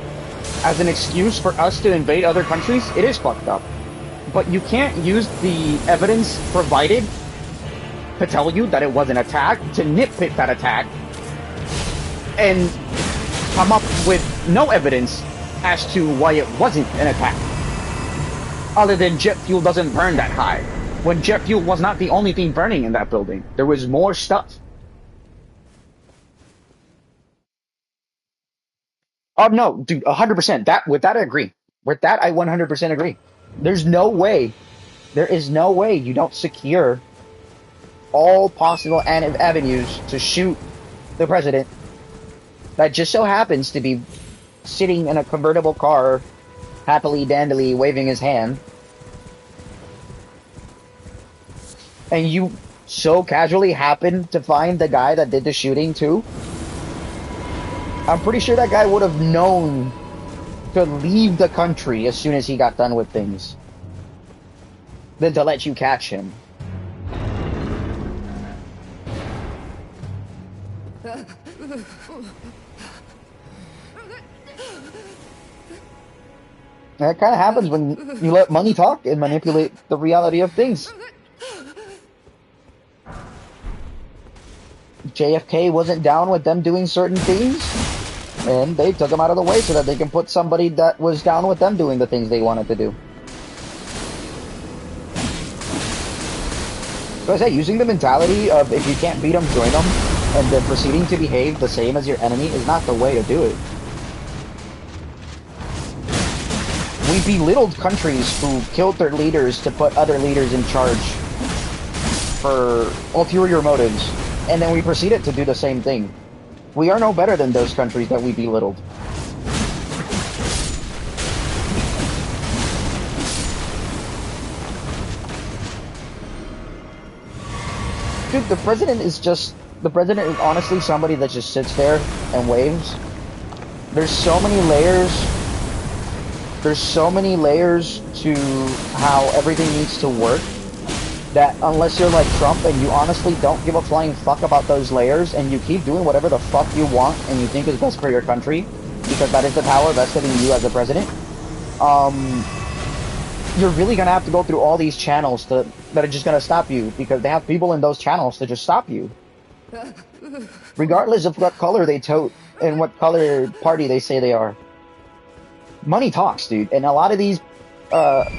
as an excuse for us to invade other countries, it is fucked up. But you can't use the evidence provided to tell you that it was an attack, to nitpick that attack, and come up with no evidence as to why it wasn't an attack. Other than jet fuel doesn't burn that high. When jet fuel was not the only thing burning in that building. There was more stuff. Oh no, dude, 100%. With that I agree. With that I 100% agree. There is no way you don't secure all possible avenues to shoot the president that just so happens to be sitting in a convertible car, happily dandily waving his hand. And you so casually happen to find the guy that did the shooting too. I'm pretty sure that guy would have known to leave the country as soon as he got done with things than to let you catch him. That kind of happens when you let money talk and manipulate the reality of things. JFK wasn't down with them doing certain things, and they took him out of the way so that they can put somebody that was down with them doing the things they wanted to do. So I say, using the mentality of if you can't beat them, join them, and then proceeding to behave the same as your enemy is not the way to do it. We belittled countries who killed their leaders to put other leaders in charge for ulterior motives, and then we proceeded to do the same thing. We are no better than those countries that we belittled. Dude, the president is honestly somebody that just sits there and waves. There's so many layers to how everything needs to work that unless you're like Trump and you honestly don't give a flying fuck about those layers and you keep doing whatever the fuck you want and you think is best for your country, because that is the power vested in you as a president, you're really gonna have to go through all these channels that are just gonna stop you, because they have people in those channels to just stop you. Regardless of what color they tote and what color party they say they are. Money talks, dude, and a lot of these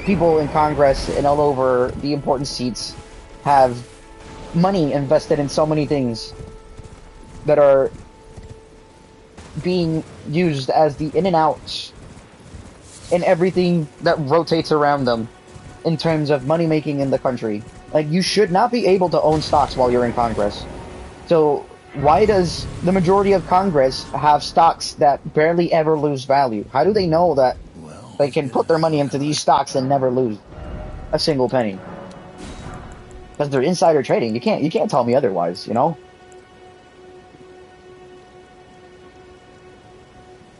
people in Congress and all over the important seats have money invested in so many things that are being used as the in and outs in everything that rotates around them in terms of money making in the country. Like, you should not be able to own stocks while you're in Congress. So why does the majority of Congress have stocks that barely ever lose value? How do they know that they can put their money into these stocks and never lose a single penny? Because they're insider trading. You can't tell me otherwise, you know?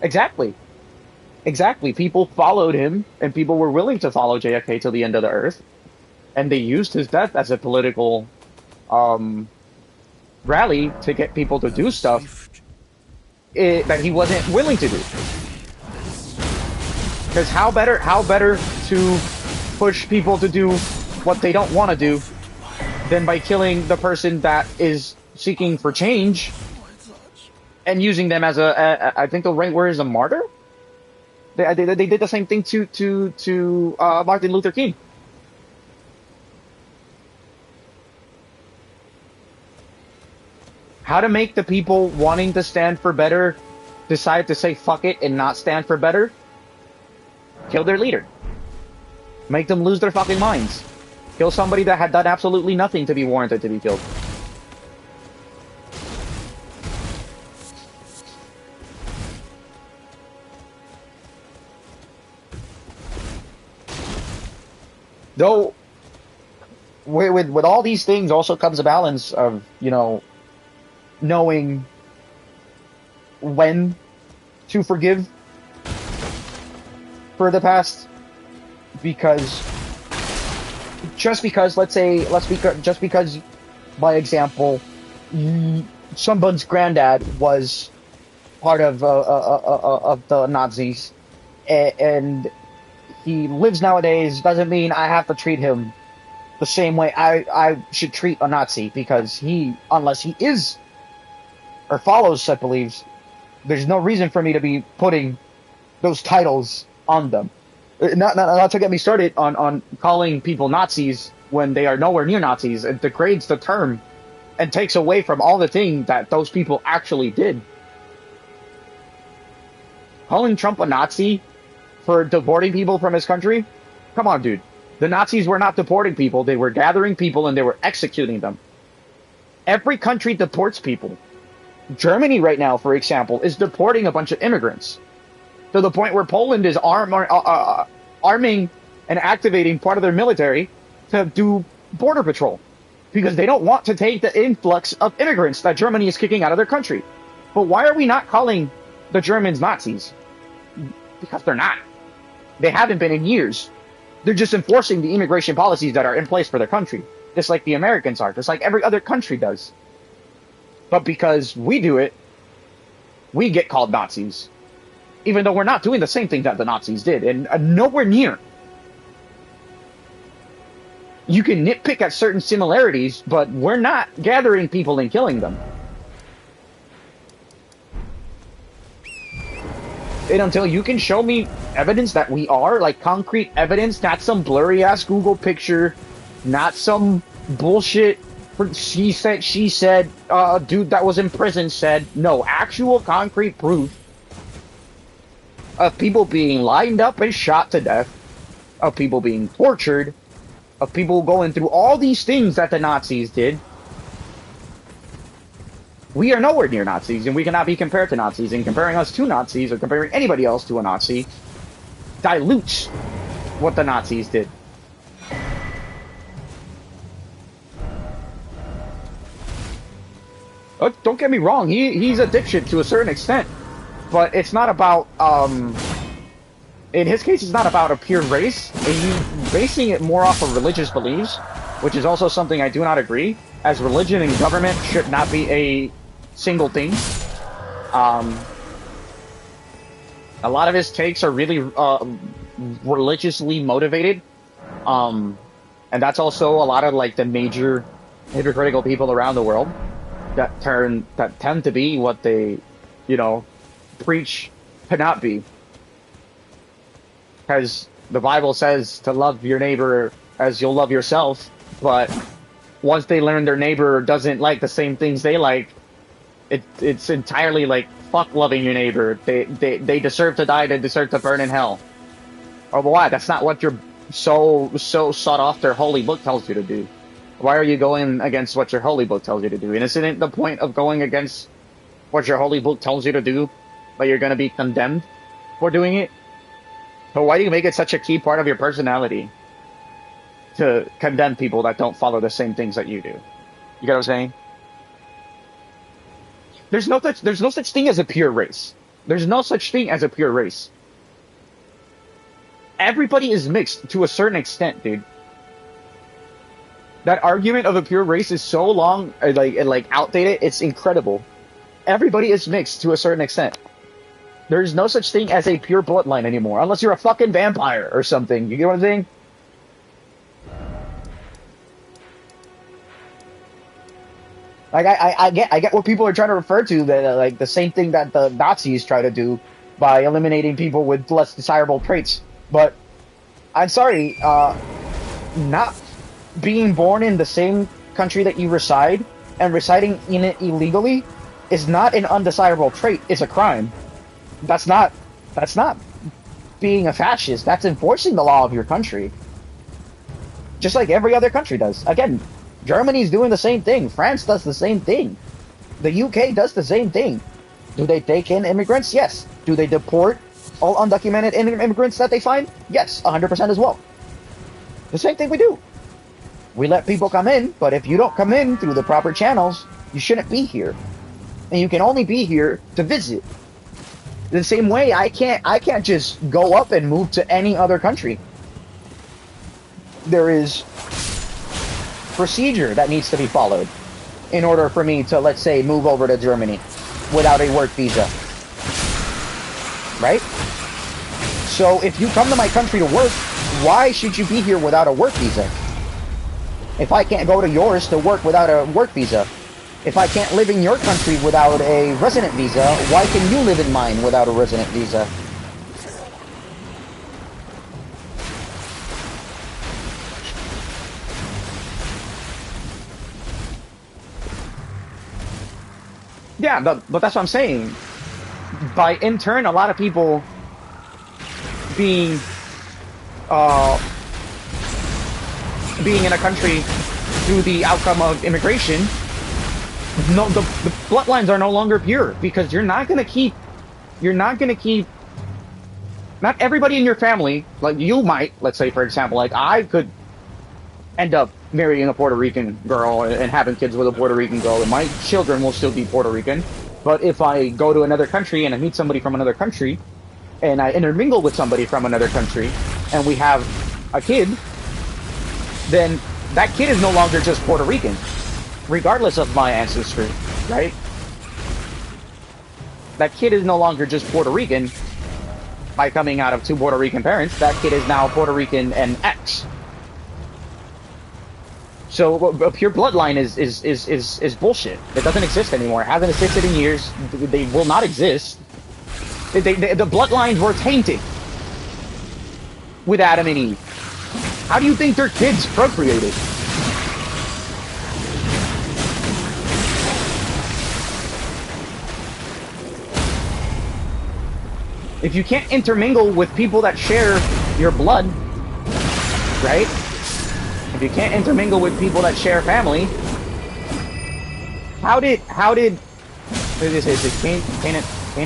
Exactly. People followed him, and people were willing to follow JFK till the end of the earth, and they used his death as a political rally to get people to do stuff that he wasn't willing to do. Because how better to push people to do what they don't want to do than by killing the person that is seeking for change and using them as I think the right word is a martyr. They did the same thing to Martin Luther King. How to make the people wanting to stand for better decide to say fuck it and not stand for better? Kill their leader. Make them lose their fucking minds. Kill somebody that had done absolutely nothing to be warranted to be killed. Though, with all these things also comes a balance of, you know, knowing when to forgive for the past, because just because by example someone's granddad was part of the Nazis and he lives nowadays doesn't mean I have to treat him the same way I should treat a Nazi, because unless he is or follows such beliefs, there's no reason for me to be putting those titles on them. Not to get me started on calling people Nazis when they are nowhere near Nazis. It degrades the term and takes away from all the things that those people actually did. Calling Trump a Nazi for deporting people from his country? Come on, dude. The Nazis were not deporting people. They were gathering people and they were executing them. Every country deports people. Germany right now, for example, is deporting a bunch of immigrants, to the point where Poland is arming and activating part of their military to do border patrol, because they don't want to take the influx of immigrants that Germany is kicking out of their country. But why are we not calling the Germans Nazis? Because they're not. They haven't been in years. They're just enforcing the immigration policies that are in place for their country, just like the Americans are, just like every other country does. But because we do it, we get called Nazis, even though we're not doing the same thing that the Nazis did, and nowhere near. You can nitpick at certain similarities, but we're not gathering people and killing them. And until you can show me evidence that we are, like concrete evidence, not some blurry-ass Google picture, not some bullshit, she said, dude that was in prison said, no, actual concrete proof of people being lined up and shot to death, of people being tortured, of people going through all these things that the Nazis did. We are nowhere near Nazis, and we cannot be compared to Nazis, and comparing us to Nazis, or comparing anybody else to a Nazi, dilutes what the Nazis did. Don't get me wrong, he's a dipshit to a certain extent, but it's not about, in his case, it's not about a pure race. He's basing it more off of religious beliefs, which is also something I do not agree, as religion and government should not be a single thing. A lot of his takes are really religiously motivated, and that's also a lot of like the major hypocritical people around the world that tend to be what they, you know, preach to not be. Because the Bible says to love your neighbor as you'll love yourself, but once they learn their neighbor doesn't like the same things they like, it's entirely like, fuck loving your neighbor. They deserve to die, they deserve to burn in hell. Or why? That's not what your so sought after holy book tells you to do. Why are you going against what your holy book tells you to do? And isn't it the point of going against what your holy book tells you to do, but you're going to be condemned for doing it? So why do you make it such a key part of your personality to condemn people that don't follow the same things that you do? You get what I'm saying? There's no such thing as a pure race. There's no such thing as a pure race. Everybody is mixed to a certain extent, dude. That argument of a pure race is so long, like outdated. It's incredible. Everybody is mixed to a certain extent. There's no such thing as a pure bloodline anymore, unless you're a fucking vampire or something. You get what I'm saying? Like I get what people are trying to refer to, that like the same thing that the Nazis try to do by eliminating people with less desirable traits. But I'm sorry, not being born in the same country that you reside and residing in it illegally is not an undesirable trait. It's a crime. That's not that's not being a fascist. That's enforcing the law of your country, just like every other country does. Again, Germany's doing the same thing. France does the same thing. The UK does the same thing. Do they take in immigrants? Yes. Do they deport all undocumented immigrants that they find? Yes, 100% as well. The same thing we do. We let people come in, but if you don't come in through the proper channels, you shouldn't be here. And you can only be here to visit. The same way I can't just go up and move to any other country. There is procedure that needs to be followed in order for me to, let's say, move over to Germany without a work visa. Right? So if you come to my country to work, why should you be here without a work visa? If I can't go to yours to work without a work visa, if I can't live in your country without a resident visa, why can you live in mine without a resident visa? Yeah, but that's what I'm saying. By in turn, a lot of people being being in a country through the outcome of immigration, no, the bloodlines are no longer pure, because you're not gonna keep, not everybody in your family, like you might, let's say for example, like I could end up marrying a Puerto Rican girl and having kids with a Puerto Rican girl, and my children will still be Puerto Rican. But if I go to another country and I meet somebody from another country, and I intermingle with somebody from another country, and we have a kid, then that kid is no longer just Puerto Rican, regardless of my ancestry, right? That kid is no longer just Puerto Rican by coming out of two Puerto Rican parents. That kid is now Puerto Rican and X. So a pure bloodline is bullshit. It doesn't exist anymore. It hasn't existed in years. They will not exist. The bloodlines were tainted with Adam and Eve. How do you think their kids procreated? If you can't intermingle with people that share your blood, right? If you can't intermingle with people that share family, how did is it Cain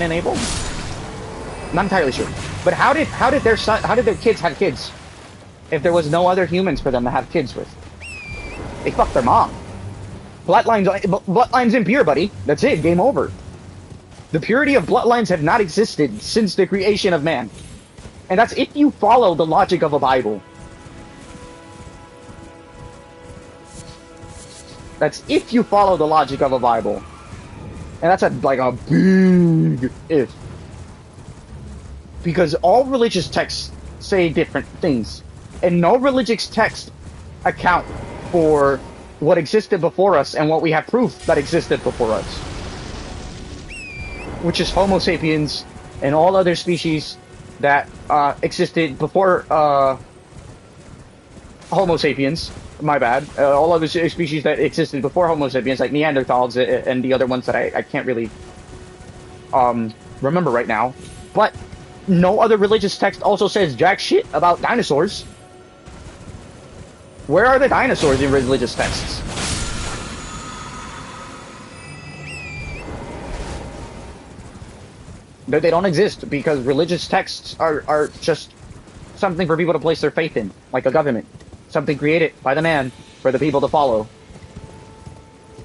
and Abel? Not entirely sure. But how did their kids have kids if there was no other humans for them to have kids with? They fucked their mom. Bloodlines impure, buddy. That's it. Game over. The purity of bloodlines have not existed since the creation of man. And that's if you follow the logic of a Bible. That's if you follow the logic of a Bible. And that's like a big if. Because all religious texts say different things. And no religious text account for what existed before us and what we have proof that existed before us. Which is Homo sapiens and all other species that existed before Homo sapiens. My bad. All other species that existed before Homo sapiens, like Neanderthals and the other ones that I can't really remember right now. But no other religious text also says jack shit about dinosaurs. Where are the dinosaurs in religious texts? They don't exist because religious texts are just something for people to place their faith in, like a government. Something created by the man for the people to follow.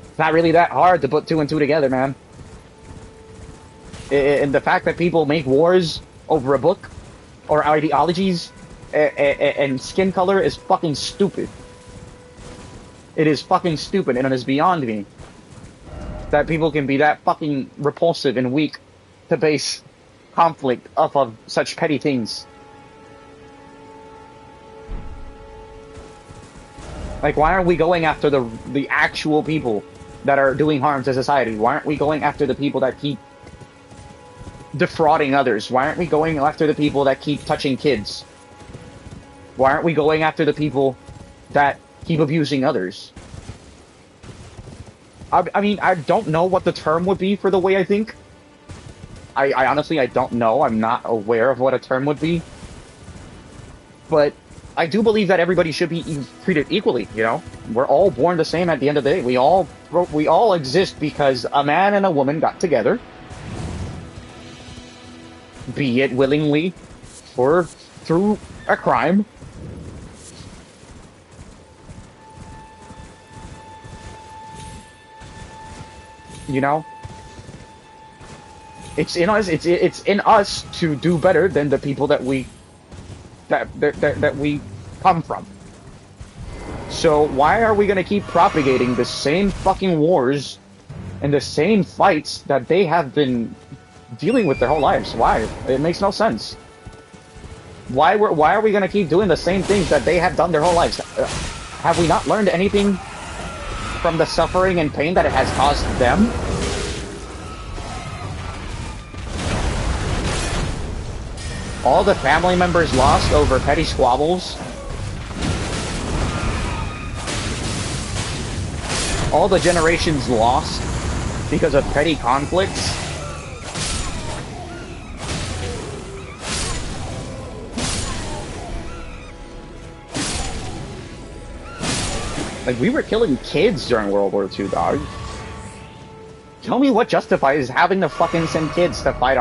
It's not really that hard to put two and two together, man. And the fact that people make wars over a book or ideologies and skin color is fucking stupid. It is fucking stupid, and it is beyond me that people can be that fucking repulsive and weak to base conflict off of such petty things. Like, why aren't we going after the actual people that are doing harm to society? Why aren't we going after the people that keep defrauding others? Why aren't we going after the people that keep touching kids? Why aren't we going after the people that keep abusing others? I mean, I don't know what the term would be for the way I think. I honestly, I don't know. I'm not aware of what a term would be. But I do believe that everybody should be treated equally, you know? We're all born the same at the end of the day. We all exist because a man and a woman got together, be it willingly or through a crime. You know? It's in us. It's in us to do better than the people that we come from. So why are we gonna keep propagating the same fucking wars and the same fights that they have been dealing with their whole lives? Why? It makes no sense. Why are we gonna keep doing the same things that they have done their whole lives? Have we not learned anything from the suffering and pain that it has caused them? All the family members lost over petty squabbles. All the generations lost because of petty conflicts. Like, we were killing kids during World War II, dog. Tell me what justifies having to fucking send kids to fight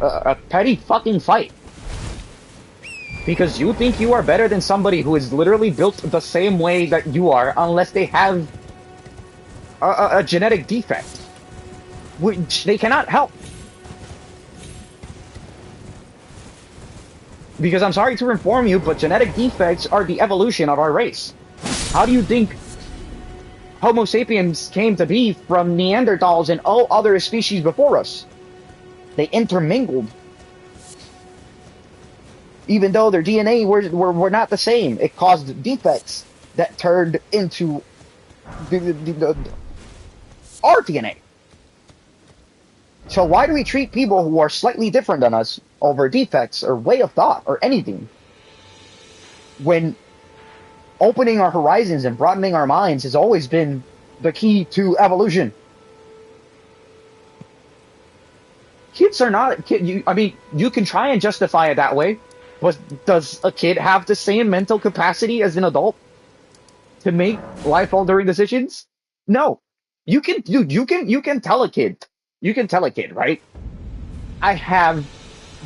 a petty fucking fight. Because you think you are better than somebody who is literally built the same way that you are, unless they have a genetic defect, which they cannot help. Because I'm sorry to inform you, but genetic defects are the evolution of our race. How do you think Homo sapiens came to be from Neanderthals and all other species before us? They intermingled. Even though their DNA were not the same, it caused defects that turned into our DNA. So why do we treat people who are slightly different than us over defects or way of thought or anything, when opening our horizons and broadening our minds has always been the key to evolution? Kids are not... I mean, you can try and justify it that way, but does a kid have the same mental capacity as an adult to make life-altering decisions? No. You can tell a kid. You can tell a kid, right? I have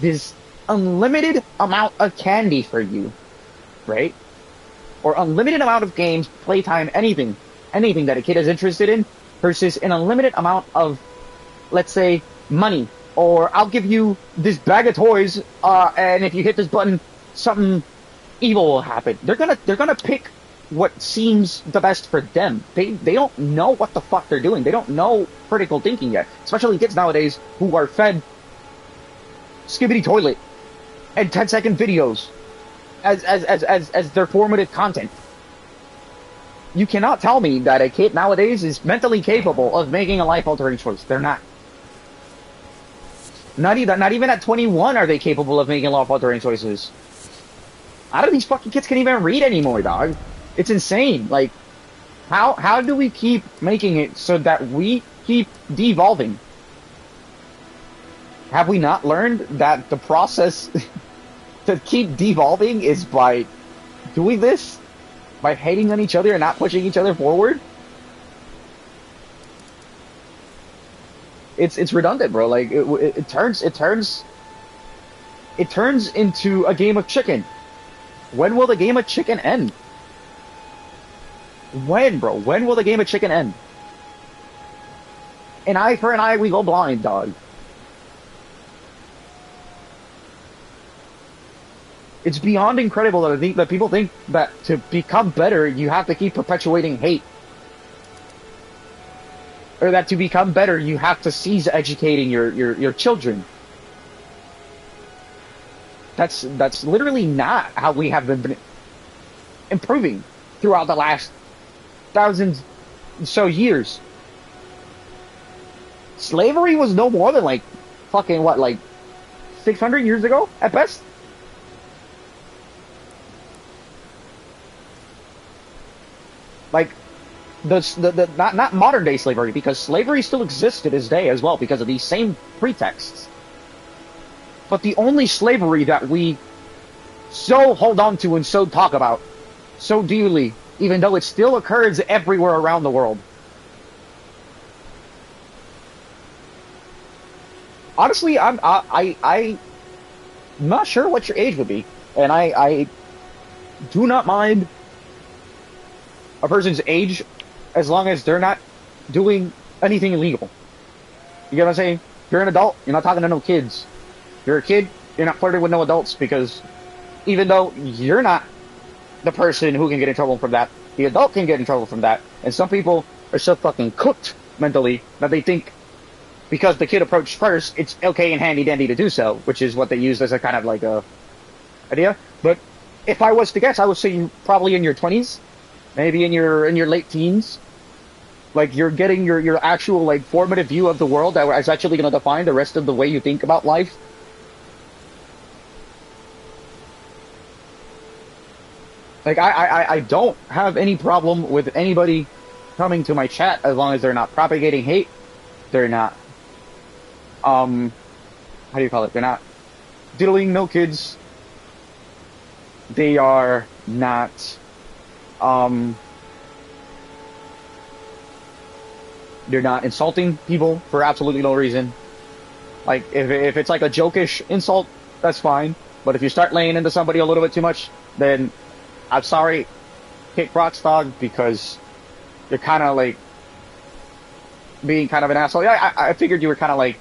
this unlimited amount of candy for you, right? Or unlimited amount of games, playtime, anything that a kid is interested in, versus an unlimited amount of, let's say, money. Or I'll give you this bag of toys, and if you hit this button, something evil will happen. They're gonna pick what seems the best for them. They don't know what the fuck they're doing. They don't know critical thinking yet. Especially kids nowadays who are fed skibbity toilet and 10-second videos as their formative content. You cannot tell me that a kid nowadays is mentally capable of making a life-altering choice. They're not. Not even at 21 are they capable of making life-altering choices. How do these fucking kids can even read anymore, dog? It's insane. Like, how do we keep making it so that we keep devolving? Have we not learned that the process to keep devolving is by doing this? By hating on each other and not pushing each other forward? It's redundant, bro. Like, it turns into a game of chicken. When will the game of chicken end? When, bro? When will the game of chicken end? An eye for an eye, we go blind, dog. It's beyond incredible that people think that to become better, you have to keep perpetuating hate. Or that to become better, you have to cease educating your children. That's literally not how we have been improving throughout the last 1,000 so years. Slavery was no more than like fucking what, like 600 years ago at best. Like the not modern day slavery, because slavery still exists to this day as well because of these same pretexts. But the only slavery that we so hold on to and so talk about so dearly, even though it still occurs everywhere around the world. Honestly, I'm not sure what your age would be, and I do not mind a person's age as long as they're not doing anything illegal. You get what I'm saying? If you're an adult, you're not talking to no kids. If you're a kid, you're not flirting with no adults, because even though you're not the person who can get in trouble from that, the adult can get in trouble from that. And some people are so fucking cooked mentally that they think because the kid approached first, it's okay and handy dandy to do so, which is what they use as a kind of like a idea. But if I was to guess, I would say you probably in your 20s, maybe in your late teens. Like you're getting your actual like formative view of the world that is actually going to define the rest of the way you think about life. Like I don't have any problem with anybody coming to my chat as long as they're not propagating hate. They're not how do you call it? They're not diddling no kids. They are not they're not insulting people for absolutely no reason. Like if it's like a jokish insult, that's fine. But if you start laying into somebody a little bit too much, then I'm sorry, kick rocks, dog, because you're kind of like being kind of an asshole. Yeah, I figured you were kind of like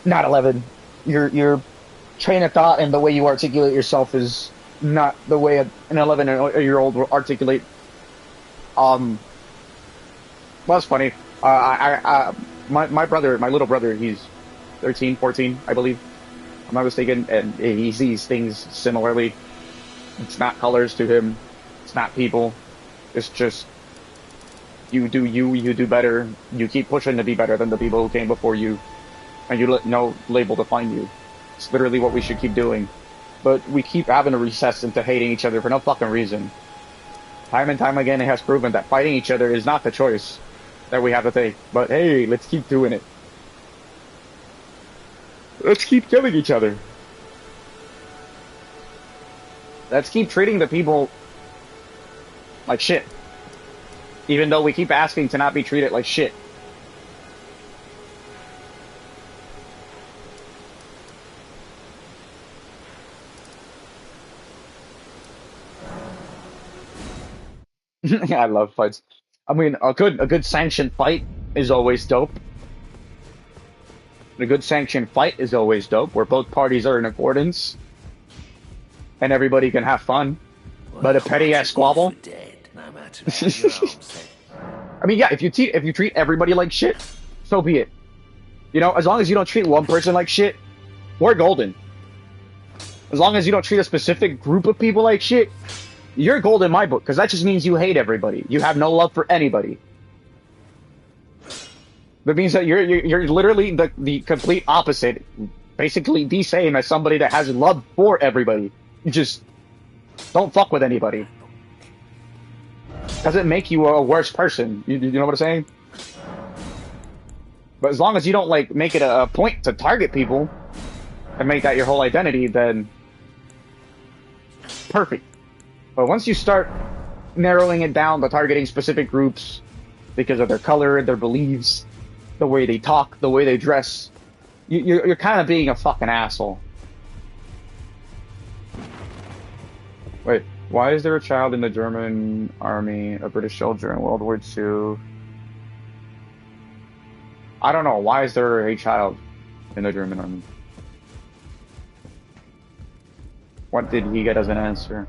not 11. Your train of thought and the way you articulate yourself is not the way an 11-year-old will articulate. Well, that's funny. My brother, my little brother, he's 13, 14, I believe. I'm not mistaken, and he sees things similarly. It's not colors to him. It's not people. It's just you do you. You do better. You keep pushing to be better than the people who came before you, and you let no label define you. It's literally what we should keep doing. But we keep having to recess into hating each other for no fucking reason. Time and time again, it has proven that fighting each other is not the choice that we have to take. But hey, let's keep doing it. Let's keep killing each other. Let's keep treating the people like shit. Even though we keep asking to not be treated like shit. I love fights. I mean, a good sanctioned fight is always dope. A good sanctioned fight is always dope, where both parties are in accordance and everybody can have fun. Well, But a petty ass squabble. dead, no matter how your arms say. I mean, yeah, if you treat everybody like shit, so be it. You know, as long as you don't treat one person like shit, we're golden. As long as you don't treat a specific group of people like shit, you're gold in my book, because that just means you hate everybody. You have no love for anybody. That means that you're literally the complete opposite, basically the same as somebody that has love for everybody. You just don't fuck with anybody. Doesn't make you a worse person. You know what I'm saying? But as long as you don't like make it a point to target people and make that your whole identity, then perfect. But once you start narrowing it down to targeting specific groups because of their color, their beliefs, the way they talk, the way they dress, you're kind of being a fucking asshole. Wait, why is there a child in the German army, a British soldier in World War II? I don't know. Why is there a child in the German army? What did he get as an answer?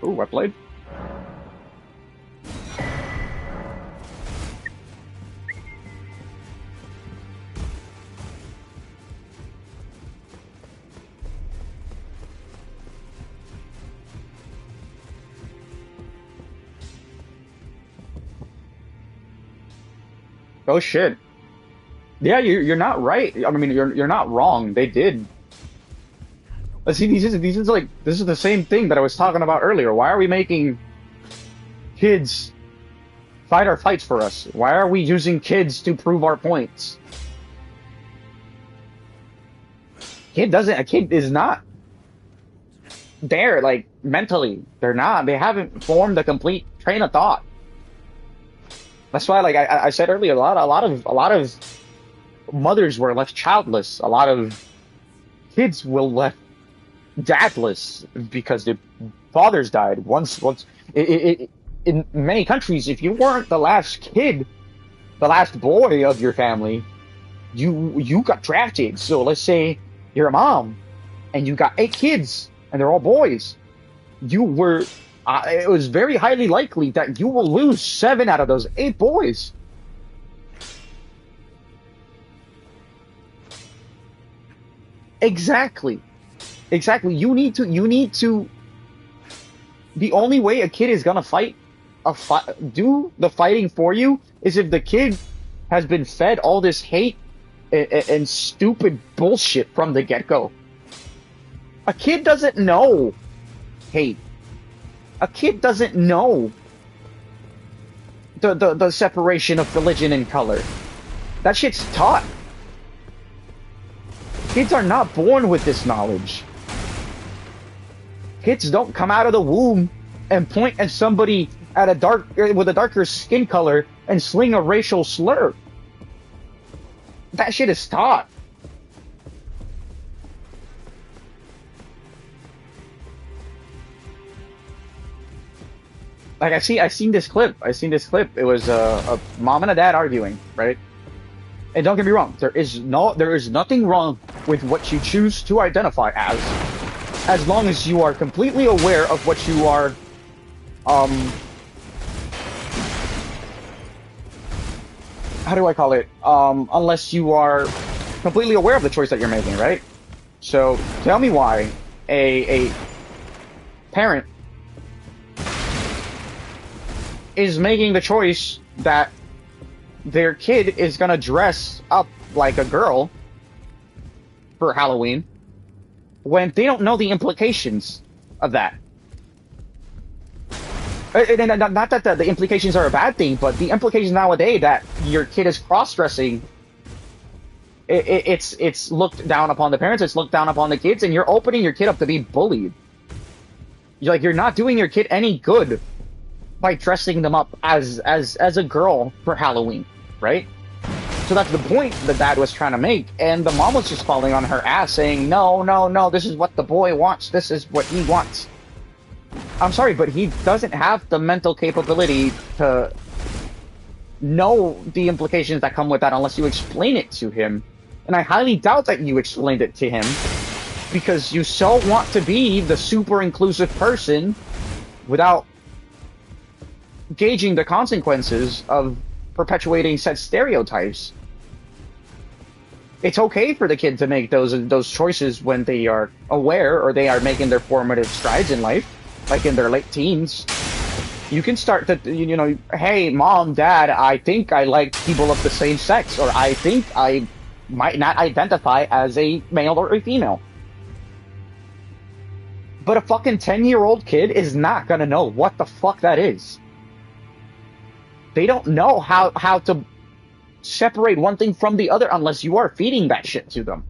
Ooh, I played. Oh shit. Yeah, you're not right. I mean, you're not wrong. They did. But see, this is the same thing that I was talking about earlier. Why are we making kids fight our fights for us? Why are we using kids to prove our points? A kid is not there, like, mentally. They're not. They haven't formed a complete train of thought. That's why, like I said earlier, a lot of mothers were left childless. A lot of kids were left dadless because their fathers died. In many countries, if you weren't the last kid, the last boy of your family, you got drafted. So let's say you're a mom and you got 8 kids and they're all boys. It was very highly likely that you will lose 7 out of those 8 boys. Exactly. You need to. The only way a kid is gonna do the fighting for you is if the kid has been fed all this hate and stupid bullshit from the get-go. A kid doesn't know hate. A kid doesn't know the separation of religion and color. That shit's taught. Kids are not born with this knowledge. Kids don't come out of the womb and point at somebody with a darker skin color and sling a racial slur. That shit is taught. Like I seen this clip. It was a mom and a dad arguing, right? And don't get me wrong, there is nothing wrong with what you choose to identify as long as you are completely aware of what you are, how do I call it? Unless you are completely aware of the choice that you're making, right? So tell me why a parent is making the choice that their kid is gonna dress up like a girl for Halloween when they don't know the implications of that. And not that the implications are a bad thing, but the implications nowadays that your kid is cross-dressing, it's looked down upon the parents, it's looked down upon the kids, and you're opening your kid up to be bullied. You're not doing your kid any good by dressing them up as a girl for Halloween, right? So that's the point the dad was trying to make, and the mom was just falling on her ass saying, no, this is what the boy wants, this is what he wants. I'm sorry, but he doesn't have the mental capability to know the implications that come with that unless you explain it to him. And I highly doubt that you explained it to him, because you so want to be the super inclusive person without gauging the consequences of perpetuating said stereotypes. It's okay for the kid to make those choices when they are aware or they are making their formative strides in life, like in their late teens. You can start to, hey, mom, dad, I think I like people of the same sex, or I think I might not identify as a male or a female. But a fucking 10-year-old kid is not gonna know what the fuck that is. They don't know how to separate one thing from the other unless you are feeding that shit to them.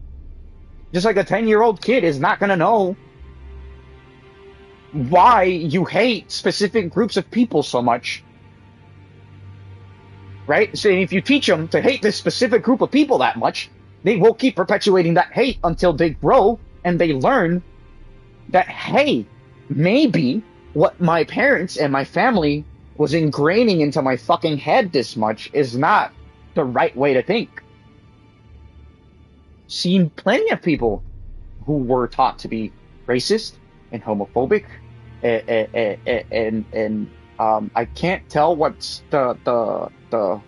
Just like a 10-year-old kid is not gonna know why you hate specific groups of people so much. Right? So if you teach them to hate this specific group of people that much, they will keep perpetuating that hate until they grow and they learn that, hey, maybe what my parents and my family was ingraining into my fucking head this much is not the right way to think. Seen plenty of people who were taught to be racist and homophobic, and I can't tell what's the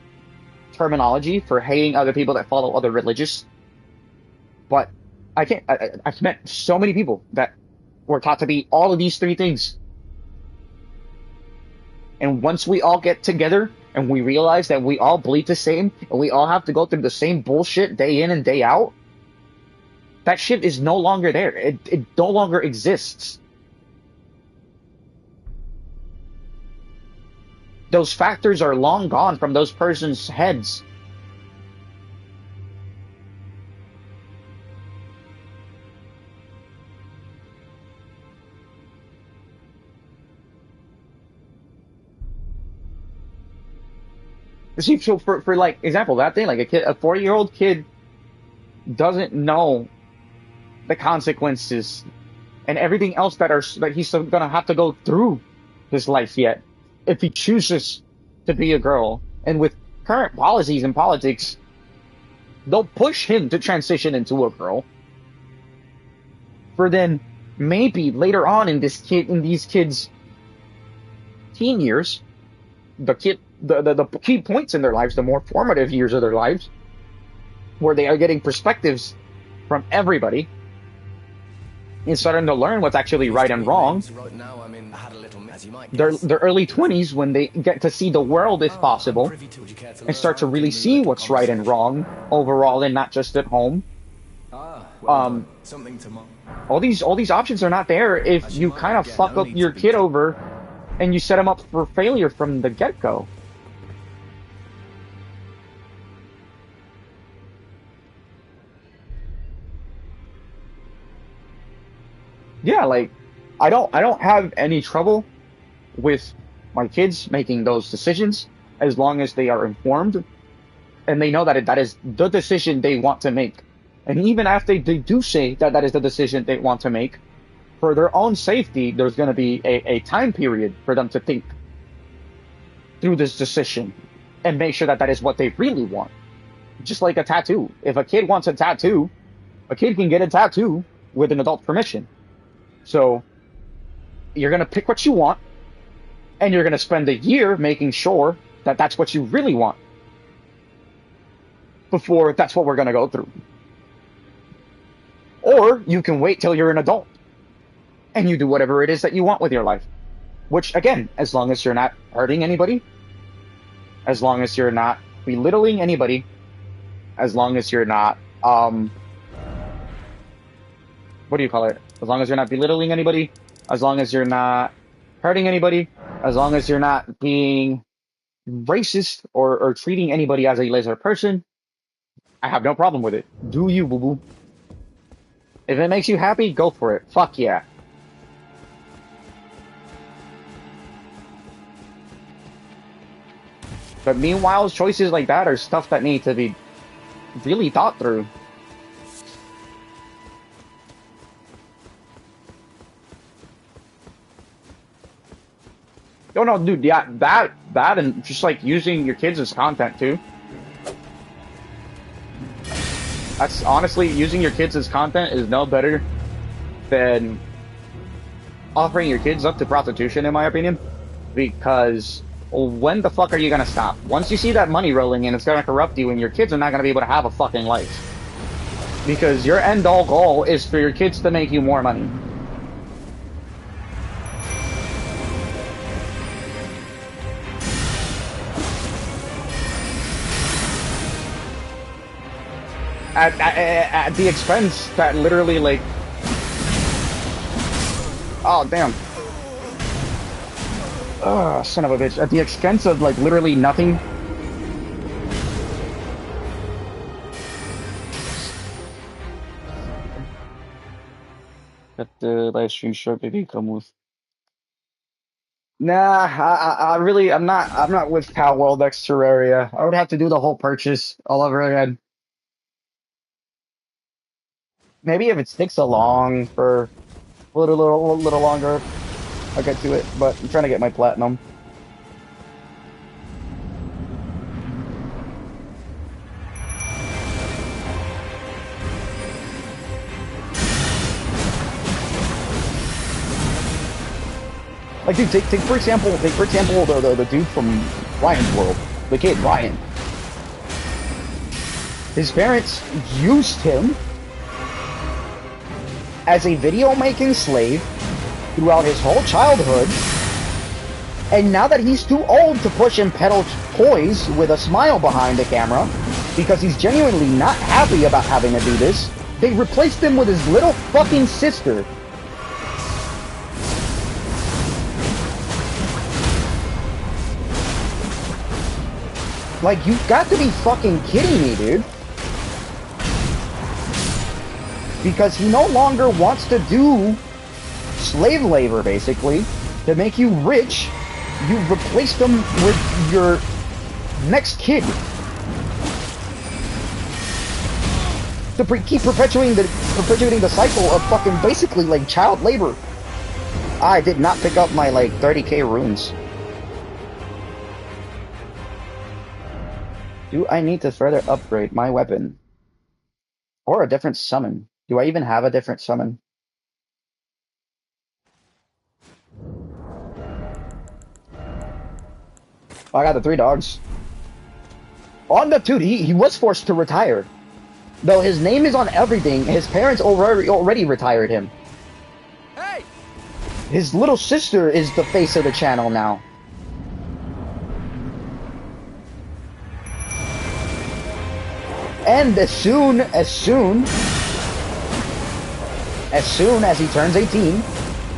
terminology for hating other people that follow other religions, but I've met so many people that were taught to be all of these 3 things. And once we all get together and we realize that we all bleed the same, and we all have to go through the same bullshit day in and day out, that shit is no longer there. It no longer exists. Those factors are long gone from those persons' heads. See, so for like example, that thing, like a 4-year-old kid doesn't know the consequences and everything else that he's gonna have to go through his life yet if he chooses to be a girl. And with current policies and politics, they'll push him to transition into a girl. For then maybe later on in these kids' teen years, the key points in their lives, the more formative years of their lives, where they are getting perspectives from everybody and starting to learn what's actually right and wrong. Their early 20s, when they get to see the world if possible and start to really see what's right and wrong overall and not just at home. All these options are not there if you kind of fuck up your kid over and you set him up for failure from the get-go. Yeah, like I don't have any trouble with my kids making those decisions as long as they are informed and they know that that is the decision they want to make. And even after they do say that that is the decision they want to make, for their own safety, there's going to be a time period for them to think through this decision and make sure that that is what they really want. Just like a tattoo. If a kid wants a tattoo, a kid can get a tattoo with an adult permission. So you're going to pick what you want, and you're going to spend a year making sure that that's what you really want before that's what we're going to go through. Or you can wait till you're an adult and you do whatever it is that you want with your life. Which, again, as long as you're not hurting anybody, as long as you're not belittling anybody, as long as you're not, what do you call it? As long as you're not belittling anybody, as long as you're not hurting anybody, as long as you're not being racist or treating anybody as a lesser person, I have no problem with it. Do you, boo-boo. If it makes you happy, go for it. Fuck yeah. But meanwhile, choices like that are stuff that need to be really thought through. No, dude, yeah, that and just like using your kids as content too. That's honestly, using your kids as content is no better than offering your kids up to prostitution, in my opinion. Because when the fuck are you gonna stop? Once you see that money rolling in, it's gonna corrupt you, and your kids are not gonna be able to have a fucking life. Because your end-all goal is for your kids to make you more money. At the expense that literally, like... Oh, damn. Oh, son of a bitch. At the expense of, like, literally nothing. Got the live stream short, baby. Come with. Nah, I'm not with Pal World X Terraria. I would have to do the whole purchase all over again. Maybe if it takes along for a little longer, I'll get to it. But I'm trying to get my platinum. Like, dude, take for example the dude from Ryan's World, the kid Ryan. His parents used him as a video making slave throughout his whole childhood, and now that he's too old to push and pedal poise with a smile behind the camera because he's genuinely not happy about having to do this. They replaced him with his little fucking sister. Like, you've got to be fucking kidding me, dude. Because he no longer wants to do slave labor, basically, to make you rich. You've replaced him with your next kid. To keep perpetuating the cycle of fucking basically, like, child labor. I did not pick up my, like, 30k runes. Do I need to further upgrade my weapon? Or a different summon? Do I even have a different summon? Oh, I got the 3 dogs. On the dude, he was forced to retire. Though his name is on everything, his parents already retired him. Hey! His little sister is the face of the channel now. And as soon as he turns 18,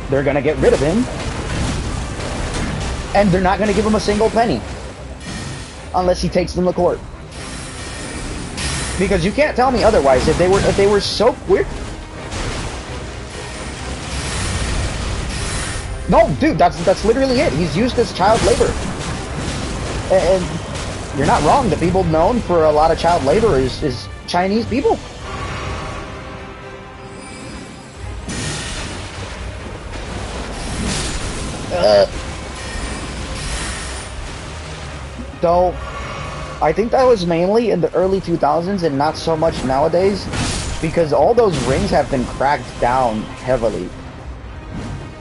they're gonna get rid of him. And they're not gonna give him a single penny. Unless he takes them to court. Because you can't tell me otherwise. If they were so quick. No, dude, that's literally it. He's used as child labor. And you're not wrong. The people known for a lot of child labor is Chinese people. Though, I think that was mainly in the early 2000s and not so much nowadays, because all those rings have been cracked down heavily.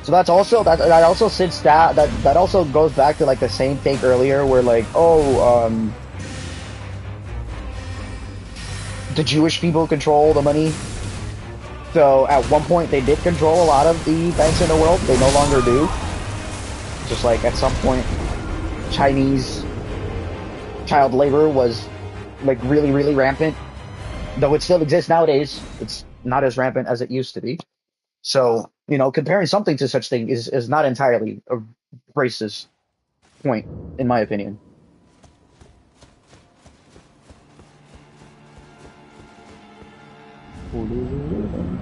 So that's also that also sits that also goes back to like the same take earlier where like, oh, the Jewish people control the money. So at one point they did control a lot of the banks in the world. They no longer do. Just like at some point, Chinese child labor was like really, really rampant. Though it still exists nowadays, it's not as rampant as it used to be. So, you know, comparing something to such thing is not entirely a racist point, in my opinion.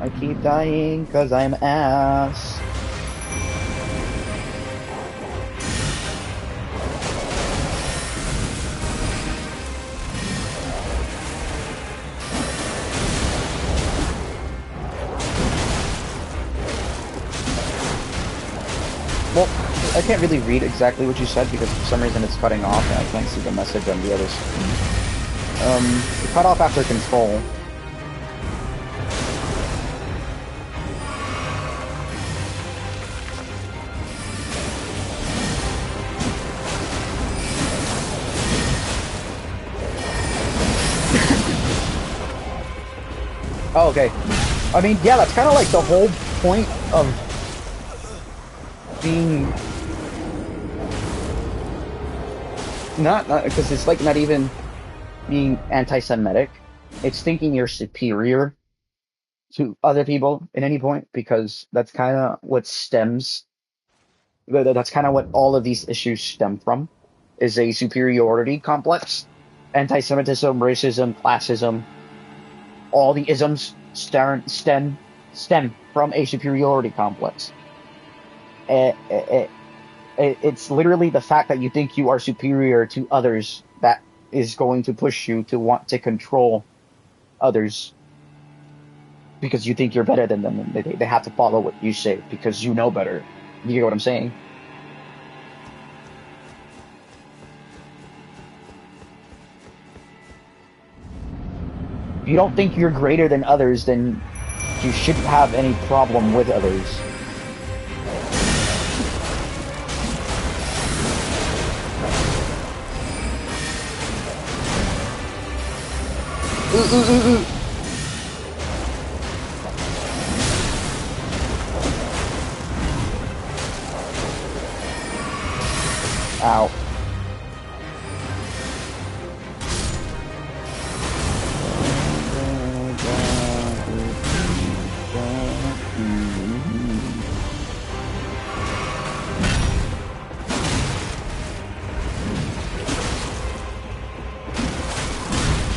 I keep dying because I'm ass. Well, I can't really read exactly what you said because for some reason it's cutting off and I can't see the message on the other screen. It cut off after control. Oh, okay. I mean, yeah, that's kind of like the whole point of being not because it's like not even being anti-Semitic. It's thinking you're superior to other people at any point because that's kind of what stems. That's kind of what all of these issues stem from, is a superiority complex. Anti-Semitism, racism, classism, all the isms stem from a superiority complex. It's literally the fact that you think you are superior to others that is going to push you to want to control others because you think you're better than them and they have to follow what you say because you know better. You get what I'm saying? If you don't think you're greater than others, then you shouldn't have any problem with others. Ow.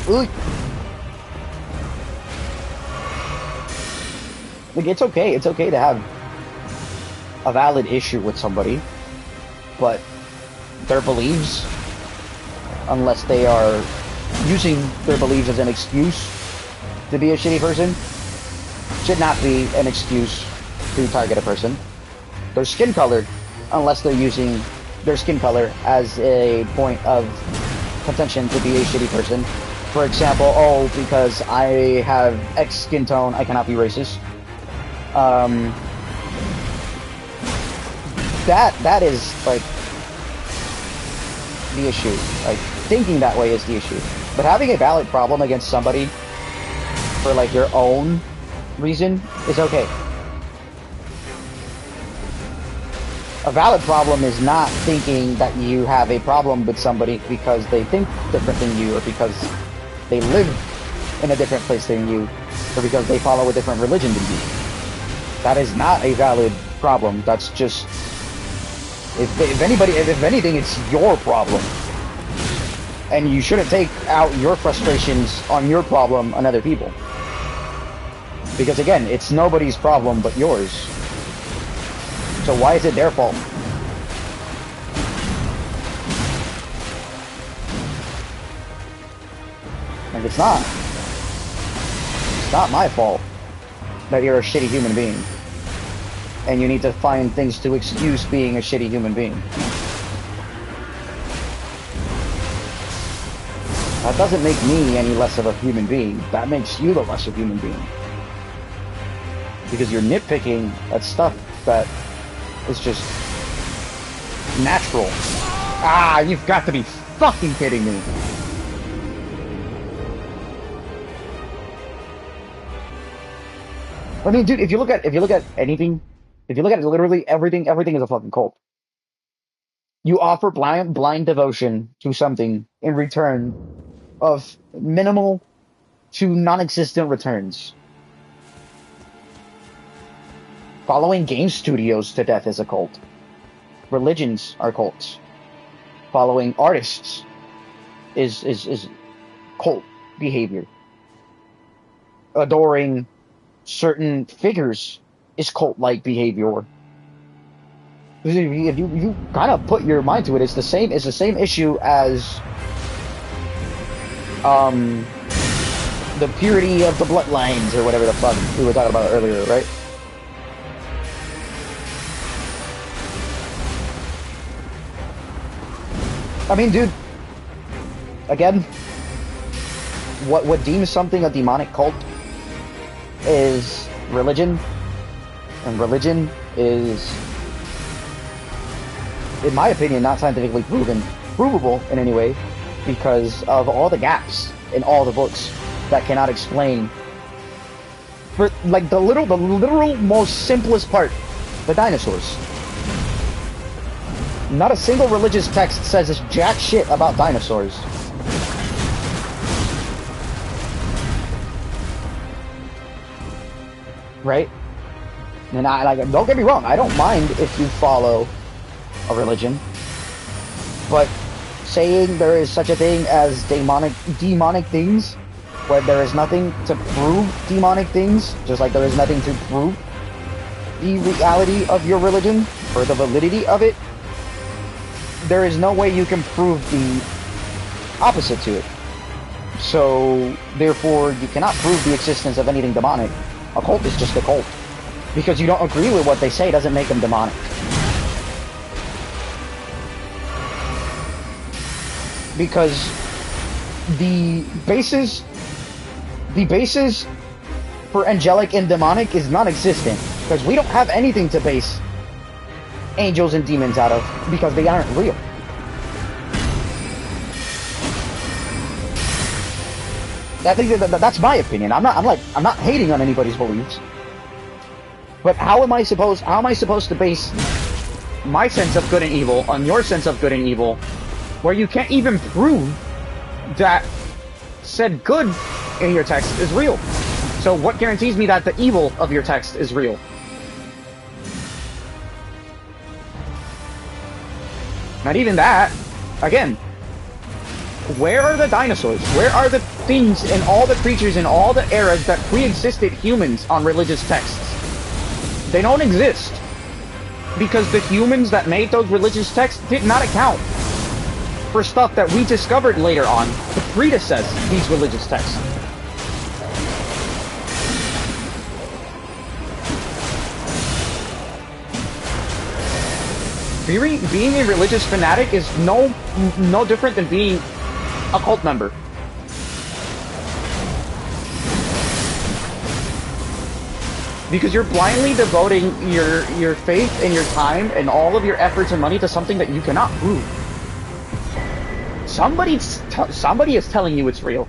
Ooh. Like, it's okay. It's okay to have a valid issue with somebody, but their beliefs, unless they are using their beliefs as an excuse to be a shitty person, should not be an excuse to target a person. Their skin color, unless they're using their skin color as a point of contention to be a shitty person. For example, oh, because I have X skin tone, I cannot be racist. That is, like, the issue. Like, thinking that way is the issue. But having a valid problem against somebody for, like, your own reason is okay. A valid problem is not thinking that you have a problem with somebody because they think different than you, or because they live in a different place than you, or because they follow a different religion than you. That is not a valid problem. That's just, if anything, it's your problem. And you shouldn't take out your frustrations on your problem on other people. Because again, it's nobody's problem but yours. So why is it their fault? Like, it's not. It's not my fault that you're a shitty human being. And you need to find things to excuse being a shitty human being. That doesn't make me any less of a human being. That makes you the lesser human being. Because you're nitpicking at stuff that is just natural. Ah, you've got to be fucking kidding me. I mean, dude, if you look at anything, if you look at literally everything is a fucking cult. You offer blind devotion to something in return of minimal to non-existent returns. Following game studios to death is a cult. Religions are cults. Following artists is cult behavior. Adoring certain figures is cult-like behavior. If you kind of put your mind to it, it's the same issue as the purity of the bloodlines, or whatever the fuck we were talking about earlier, right? I mean, dude, again, what deems something a demonic cult is religion, and religion is, in my opinion, not scientifically provable in any way, because of all the gaps in all the books that cannot explain, for like the literal most simplest part, the dinosaurs. Not a single religious text says this jack shit about dinosaurs. Right? And don't get me wrong, I don't mind if you follow a religion, but saying there is such a thing as demonic things, where there is nothing to prove demonic things, just like there is nothing to prove the reality of your religion or the validity of it, there is no way you can prove the opposite to it. So, therefore, you cannot prove the existence of anything demonic. A cult is just a cult. Because you don't agree with what they say doesn't make them demonic. Because the basis for angelic and demonic is non-existent. Because we don't have anything to base angels and demons out of, because they aren't real. I think that's my opinion. I'm not hating on anybody's beliefs. But how am I supposed to base my sense of good and evil on your sense of good and evil, where you can't even prove that said good in your text is real? So what guarantees me that the evil of your text is real? Not even that. Again, where are the dinosaurs? Where are the things and all the creatures in all the eras that pre-existed humans on religious texts. They don't exist. Because the humans that made those religious texts did not account for stuff that we discovered later on to predecess these religious texts. Being a religious fanatic is no different than being a cult member. Because you're blindly devoting your faith and your time and all of your efforts and money to something that you cannot prove. Somebody is telling you it's real.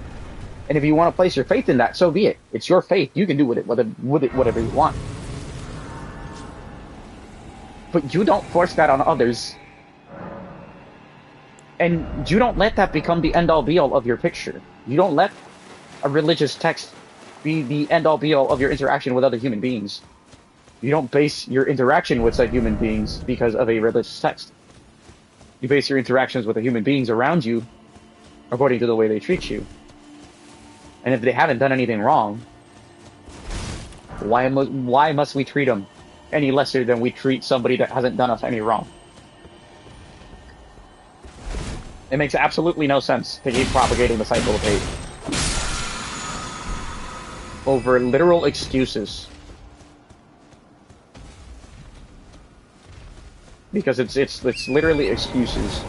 And if you want to place your faith in that, so be it. It's your faith. You can do with it whatever you want. But you don't force that on others. And you don't let that become the end-all be-all of your picture. You don't let a religious text be the end-all be-all of your interaction with other human beings. You don't base your interaction with said human beings because of a religious text. You base your interactions with the human beings around you according to the way they treat you. And if they haven't done anything wrong, why must we treat them any lesser than we treat somebody that hasn't done us any wrong? It makes absolutely no sense to keep propagating the cycle of hate over literal excuses. Because it's literally excuses.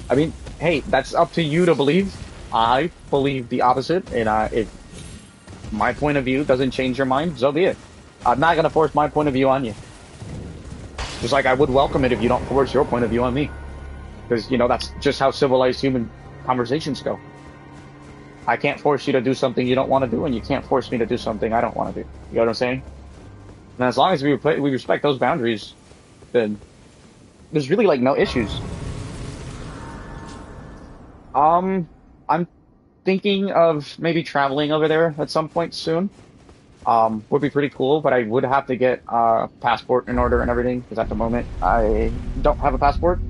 I mean, hey, that's up to you to believe. I believe the opposite, and if my point of view doesn't change your mind, so be it. I'm not gonna force my point of view on you. Just like I would welcome it if you don't force your point of view on me. Because, you know, that's just how civilized human conversations go. I can't force you to do something you don't want to do, and you can't force me to do something I don't want to do. You know what I'm saying? And as long as we respect those boundaries, then there's really, like, no issues. I'm thinking of maybe traveling over there at some point soon. Would be pretty cool, but I would have to get a passport in order and everything, because at the moment I don't have a passport.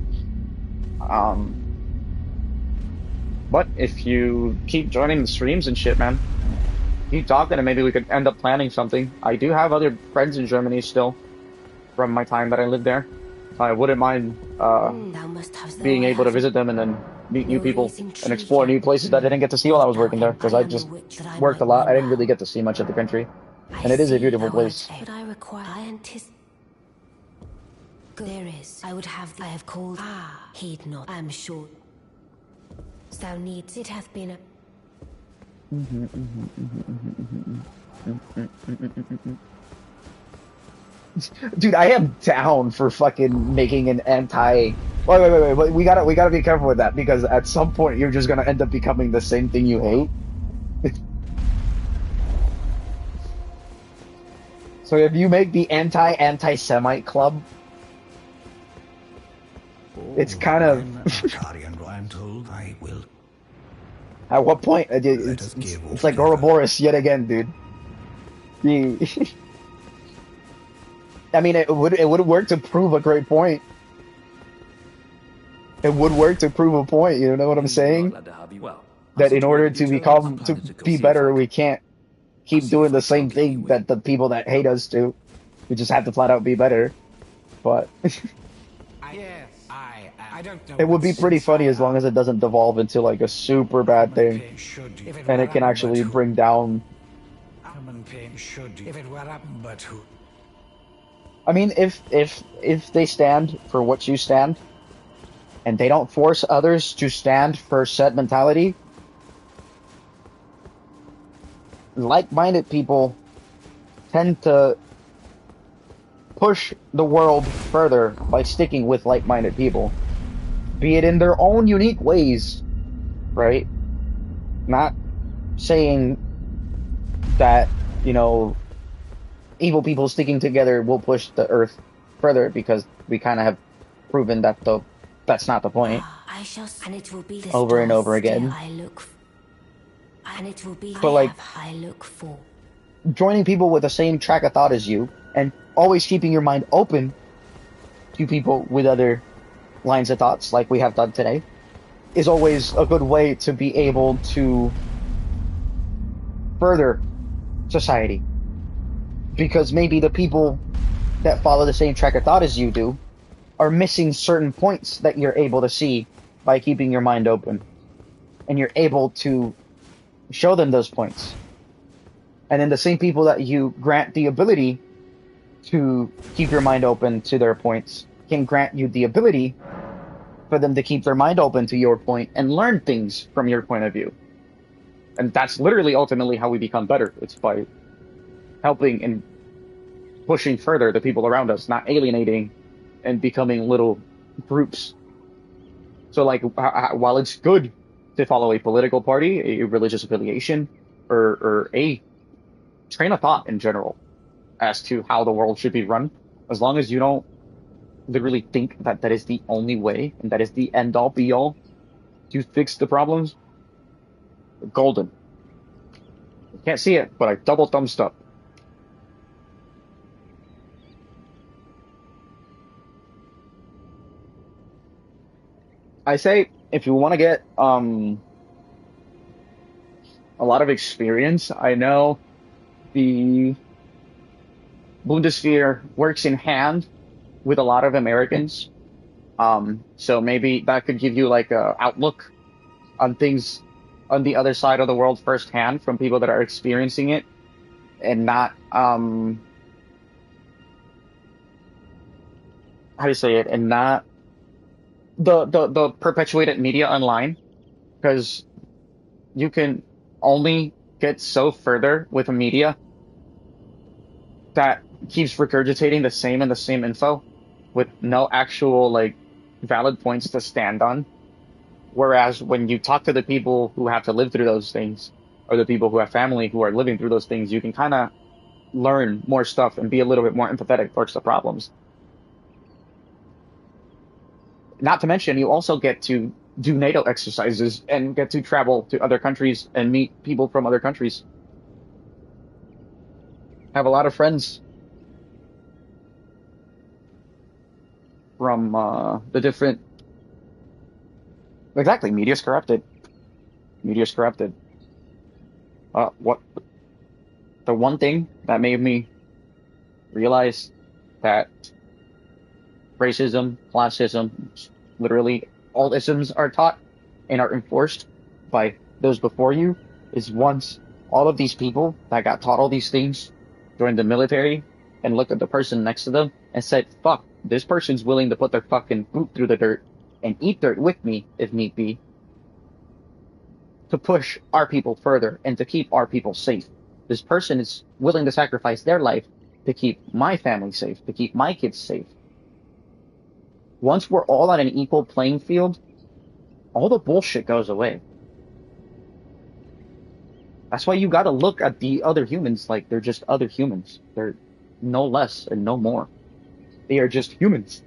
But if you keep joining the streams and shit, man, keep talking and maybe we could end up planning something. I do have other friends in Germany still from my time that I lived there. I wouldn't mind being able to visit them and then meet new people and explore new places that I didn't get to see while I was working there, because I just worked a lot. I didn't really get to see much of the country. And it is a beautiful place. But I require there is. I have called. Heed not. I am short. Thou needs. It hath been a. Dude, I am down for fucking making an anti. Wait. We gotta be careful with that, because at some point you're just gonna end up becoming the same thing you hate. So if you make the anti-Semite club, it's kind of. I'm told I will. At what point? It's like Ouroboros yet again, dude. I mean, it would work to prove a great point. It would work to prove a point. You know what I'm saying? That in order to be better, we can't keep doing the same thing that the people that hate us do. We just have to flat out be better. But I don't know. it would be pretty funny as long as it doesn't devolve into like a super bad thing, and it can actually bring down. I mean, if they stand for what you stand, and they don't force others to stand for said mentality, like-minded people tend to push the world further by sticking with like-minded people, be it in their own unique ways, right? Not saying that, you know, evil people sticking together will push the earth further, because we kind of have proven that that's not the point. I shall, and it will be over and over again. And it will be but like, I look for. joining people with the same track of thought as you and always keeping your mind open to people with other lines of thoughts like we have done today is always a good way to be able to further society. Because maybe the people that follow the same track of thought as you do are missing certain points that you're able to see by keeping your mind open. And you're able to show them those points. And then the same people that you grant the ability to keep your mind open to their points can grant you the ability for them to keep their mind open to your point and learn things from your point of view. And that's literally ultimately how we become better. It's by helping and pushing further the people around us, not alienating and becoming little groups. So, like, while it's good to follow a political party, a religious affiliation, or a train of thought in general as to how the world should be run, as long as you don't literally think that that is the only way and that is the end all be all to fix the problems, golden. You can't see it, but I double thumbs up. I say if you want to get a lot of experience, I know the Bundeswehr works in hand with a lot of Americans. So maybe that could give you like a outlook on things on the other side of the world firsthand from people that are experiencing it and not how do you say it, and not the perpetuated media online, because you can only get so further with a media that keeps regurgitating the same and the same info with no actual like valid points to stand on. Whereas when you talk to the people who have to live through those things, or the people who have family who are living through those things, you can kind of learn more stuff and be a little bit more empathetic towards the problems. Not to mention, you also get to do NATO exercises and get to travel to other countries and meet people from other countries. Have a lot of friends from the different. Exactly, media's corrupted. Media's corrupted. What the one thing that made me realize that racism, classism, literally all isms are taught and are enforced by those before you is once all of these people that got taught all these things joined the military and looked at the person next to them and said, fuck, this person's willing to put their fucking boot through the dirt and eat dirt with me, if need be, to push our people further and to keep our people safe. This person is willing to sacrifice their life to keep my family safe, to keep my kids safe. Once we're all on an equal playing field, all the bullshit goes away. That's why you gotta look at the other humans like they're just other humans. They're no less and no more. They are just humans.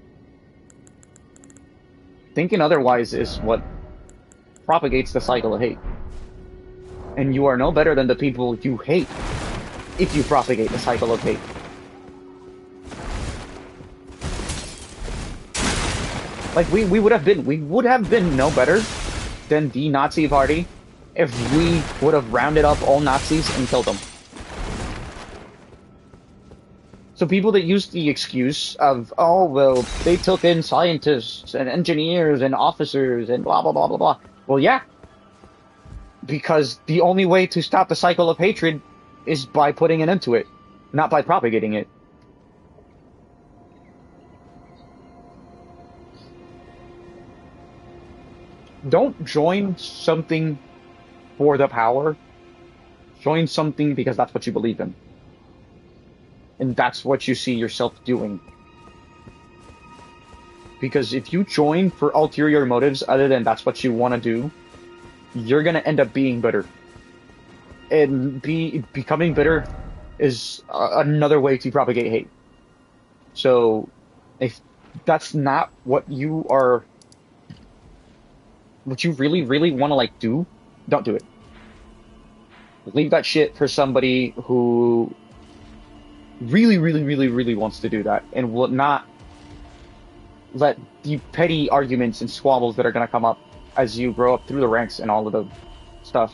Thinking otherwise is what propagates the cycle of hate. And you are no better than the people you hate if you propagate the cycle of hate. Like we would have been no better than the Nazi party if we would have rounded up all Nazis and killed them. So people that use the excuse of, oh, well, they took in scientists and engineers and officers and blah, blah, blah, blah, blah. Well, yeah. Because the only way to stop the cycle of hatred is by putting an end to it, not by propagating it. Don't join something for the power. Join something because that's what you believe in. And that's what you see yourself doing. Because if you join for ulterior motives other than that's what you want to do, you're going to end up being bitter. And becoming bitter is another way to propagate hate. So if that's not what you are, what you really, really want to like do, don't do it. Leave that shit for somebody who really, really, really, really wants to do that and will not let the petty arguments and squabbles that are going to come up as you grow up through the ranks and all of the stuff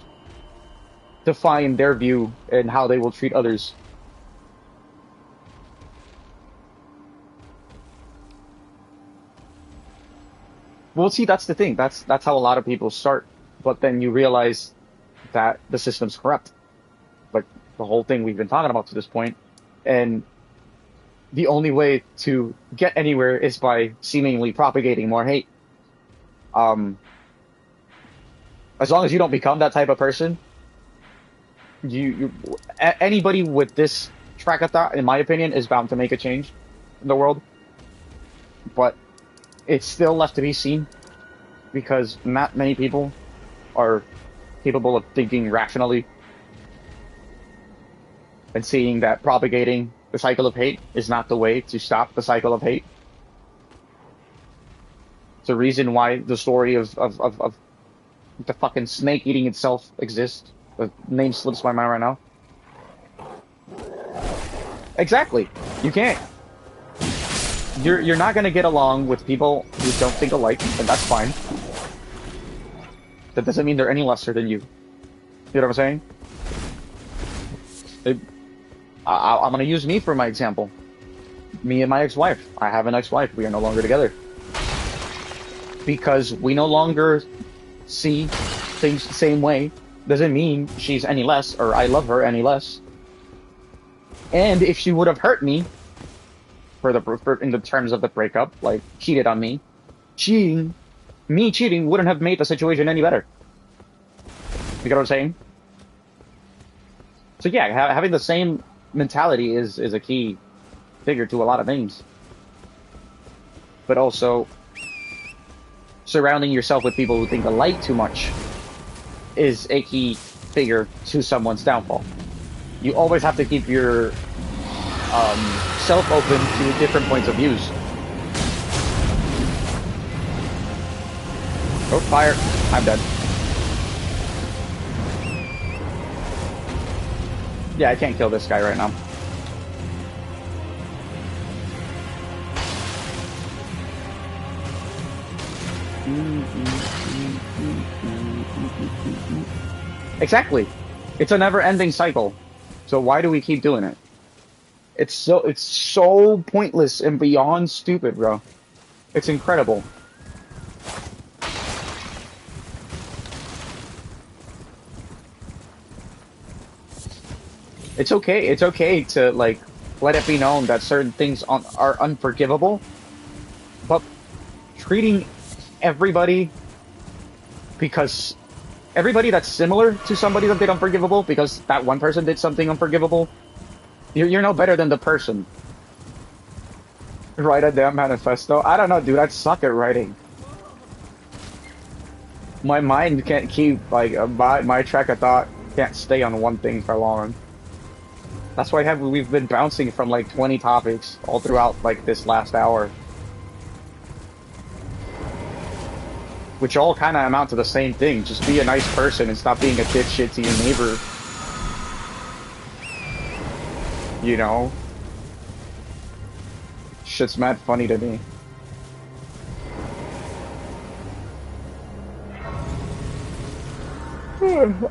define their view and how they will treat others. Well, see, that's the thing. That's how a lot of people start. But then you realize that the system's corrupt. Like the whole thing we've been talking about to this point. And the only way to get anywhere is by seemingly propagating more hate. As long as you don't become that type of person, anybody with this track of thought, in my opinion, is bound to make a change in the world. But it's still left to be seen because not many people are capable of thinking rationally and seeing that propagating the cycle of hate is not the way to stop the cycle of hate. It's a reason why the story of the fucking snake eating itself exists. The name slips my mind right now. Exactly. You can't. You're not gonna get along with people who don't think alike, and that's fine. That doesn't mean they're any lesser than you. You know what I'm saying? I'm gonna use me for my example. Me and my ex-wife. I have an ex-wife. We are no longer together. Because we no longer see things the same way doesn't mean she's any less or I love her any less. And if she would have hurt me in the terms of the breakup, like cheated on me, me cheating wouldn't have made the situation any better. You get what I'm saying? So yeah, having the same mentality is a key figure to a lot of things. But also, surrounding yourself with people who think alike too much is a key figure to someone's downfall. You always have to keep your self open to different points of views. Oh, fire. I'm dead. Yeah, I can't kill this guy right now. Exactly. It's a never-ending cycle. So why do we keep doing it? It's so pointless and beyond stupid, bro. It's incredible. It's okay to like let it be known that certain things are unforgivable, but treating everybody that's similar to somebody that did unforgivable because that one person did something unforgivable, you're no better than the person. Write a damn manifesto. I don't know, dude. I suck at writing. My mind can't keep like my track of thought can't stay on one thing for long. That's why we've been bouncing from like 20 topics all throughout like this last hour. Which all kind of amount to the same thing. Just be a nice person and stop being a dipshit to your neighbor. You know? Shit's mad funny to me.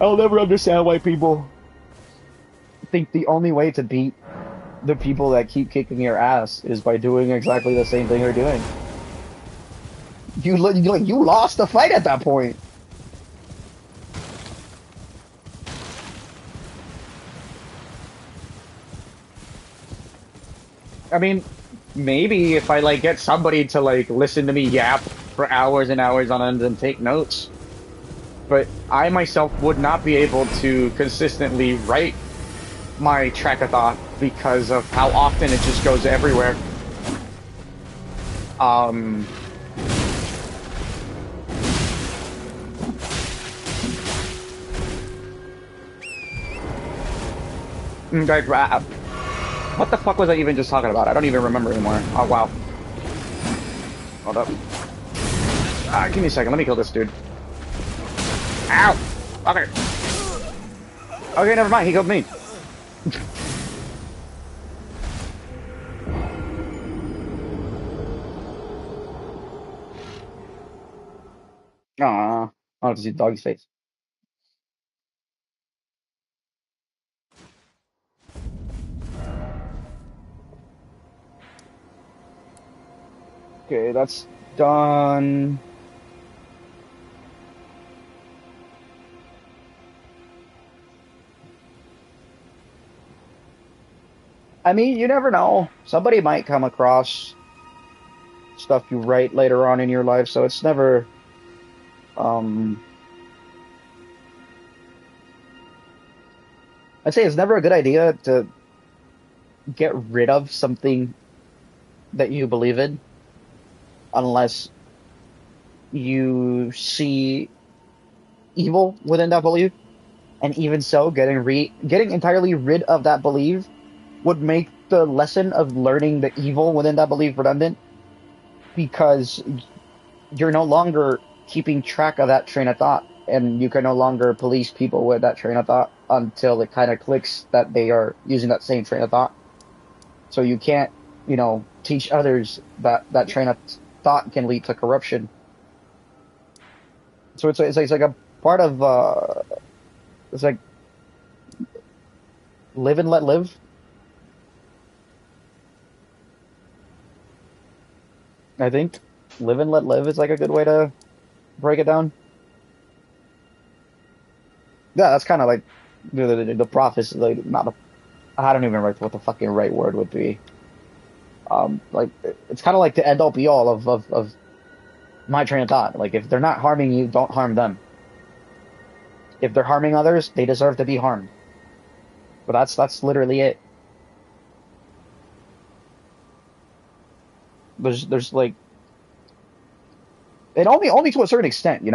I'll never understand why people think the only way to beat the people that keep kicking your ass is by doing exactly the same thing you're doing. You lost the fight at that point. I mean, maybe if I like get somebody to like listen to me yap for hours and hours on end and take notes, but I myself would not be able to consistently write my track of thought because of how often it just goes everywhere. What the fuck was I even just talking about? I don't even remember anymore. Oh, wow. Hold up. Give me a second. Let me kill this dude. Ow! Okay. Okay, never mind. He killed me. Aw, I'll have to see the dog's face. Okay, that's done. I mean, you never know. Somebody might come across stuff you write later on in your life, so it's never, um, I'd say it's never a good idea to get rid of something that you believe in unless you see evil within that belief. And even so, getting entirely rid of that belief would make the lesson of learning the evil within that belief redundant because you're no longer keeping track of that train of thought, and you can no longer police people with that train of thought until it kind of clicks that they are using that same train of thought. So you can't, teach others that that train of thought can lead to corruption. So it's like a part of it's like live and let live. I think live and let live is like a good way to break it down. Yeah, that's kind of like the prophecy, like not the, I don't even remember what the fucking right word would be. Like it's kind of like the end all be all of my train of thought. Like if they're not harming you, don't harm them. If they're harming others, they deserve to be harmed. But that's literally it. There's like and only to a certain extent,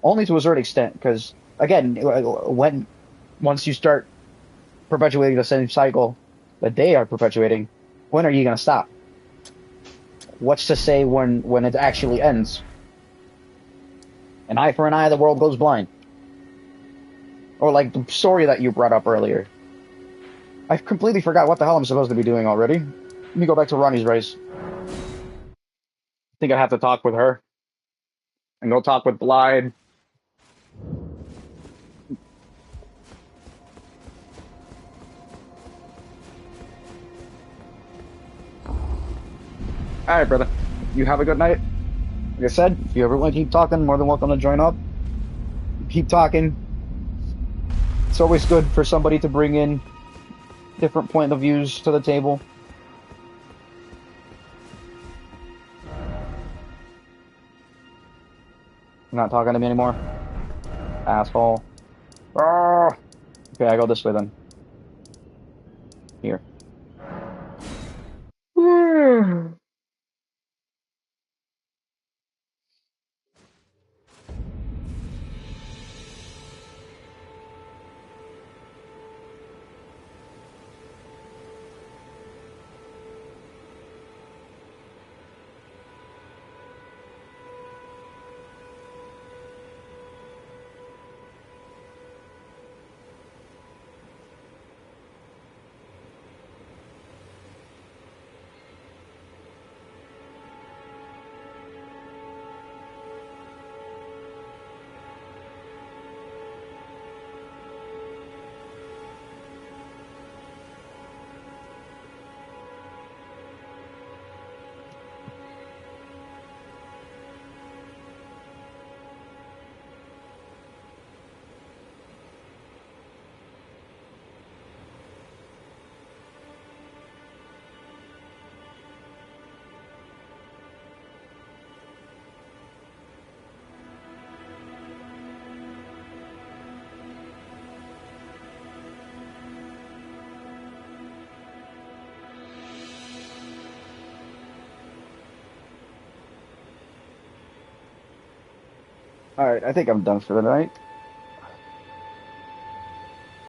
only to a certain extent. Because again, when once you start perpetuating the same cycle that they are perpetuating, when are you gonna stop? What's to say when it actually ends? An eye for an eye, the world goes blind. Or like the story that you brought up earlier. I completely forgot what the hell I'm supposed to be doing already. Let me go back to Ronnie's race. I think I have to talk with her and go talk with Blythe. All right, brother. You have a good night. Like I said, if you ever want to keep talking, more than welcome to join up. Keep talking. It's always good for somebody to bring in different point of views to the table. You're not talking to me anymore, asshole. Ah! Okay, I go this way then. Here. All right, I think I'm done for the night.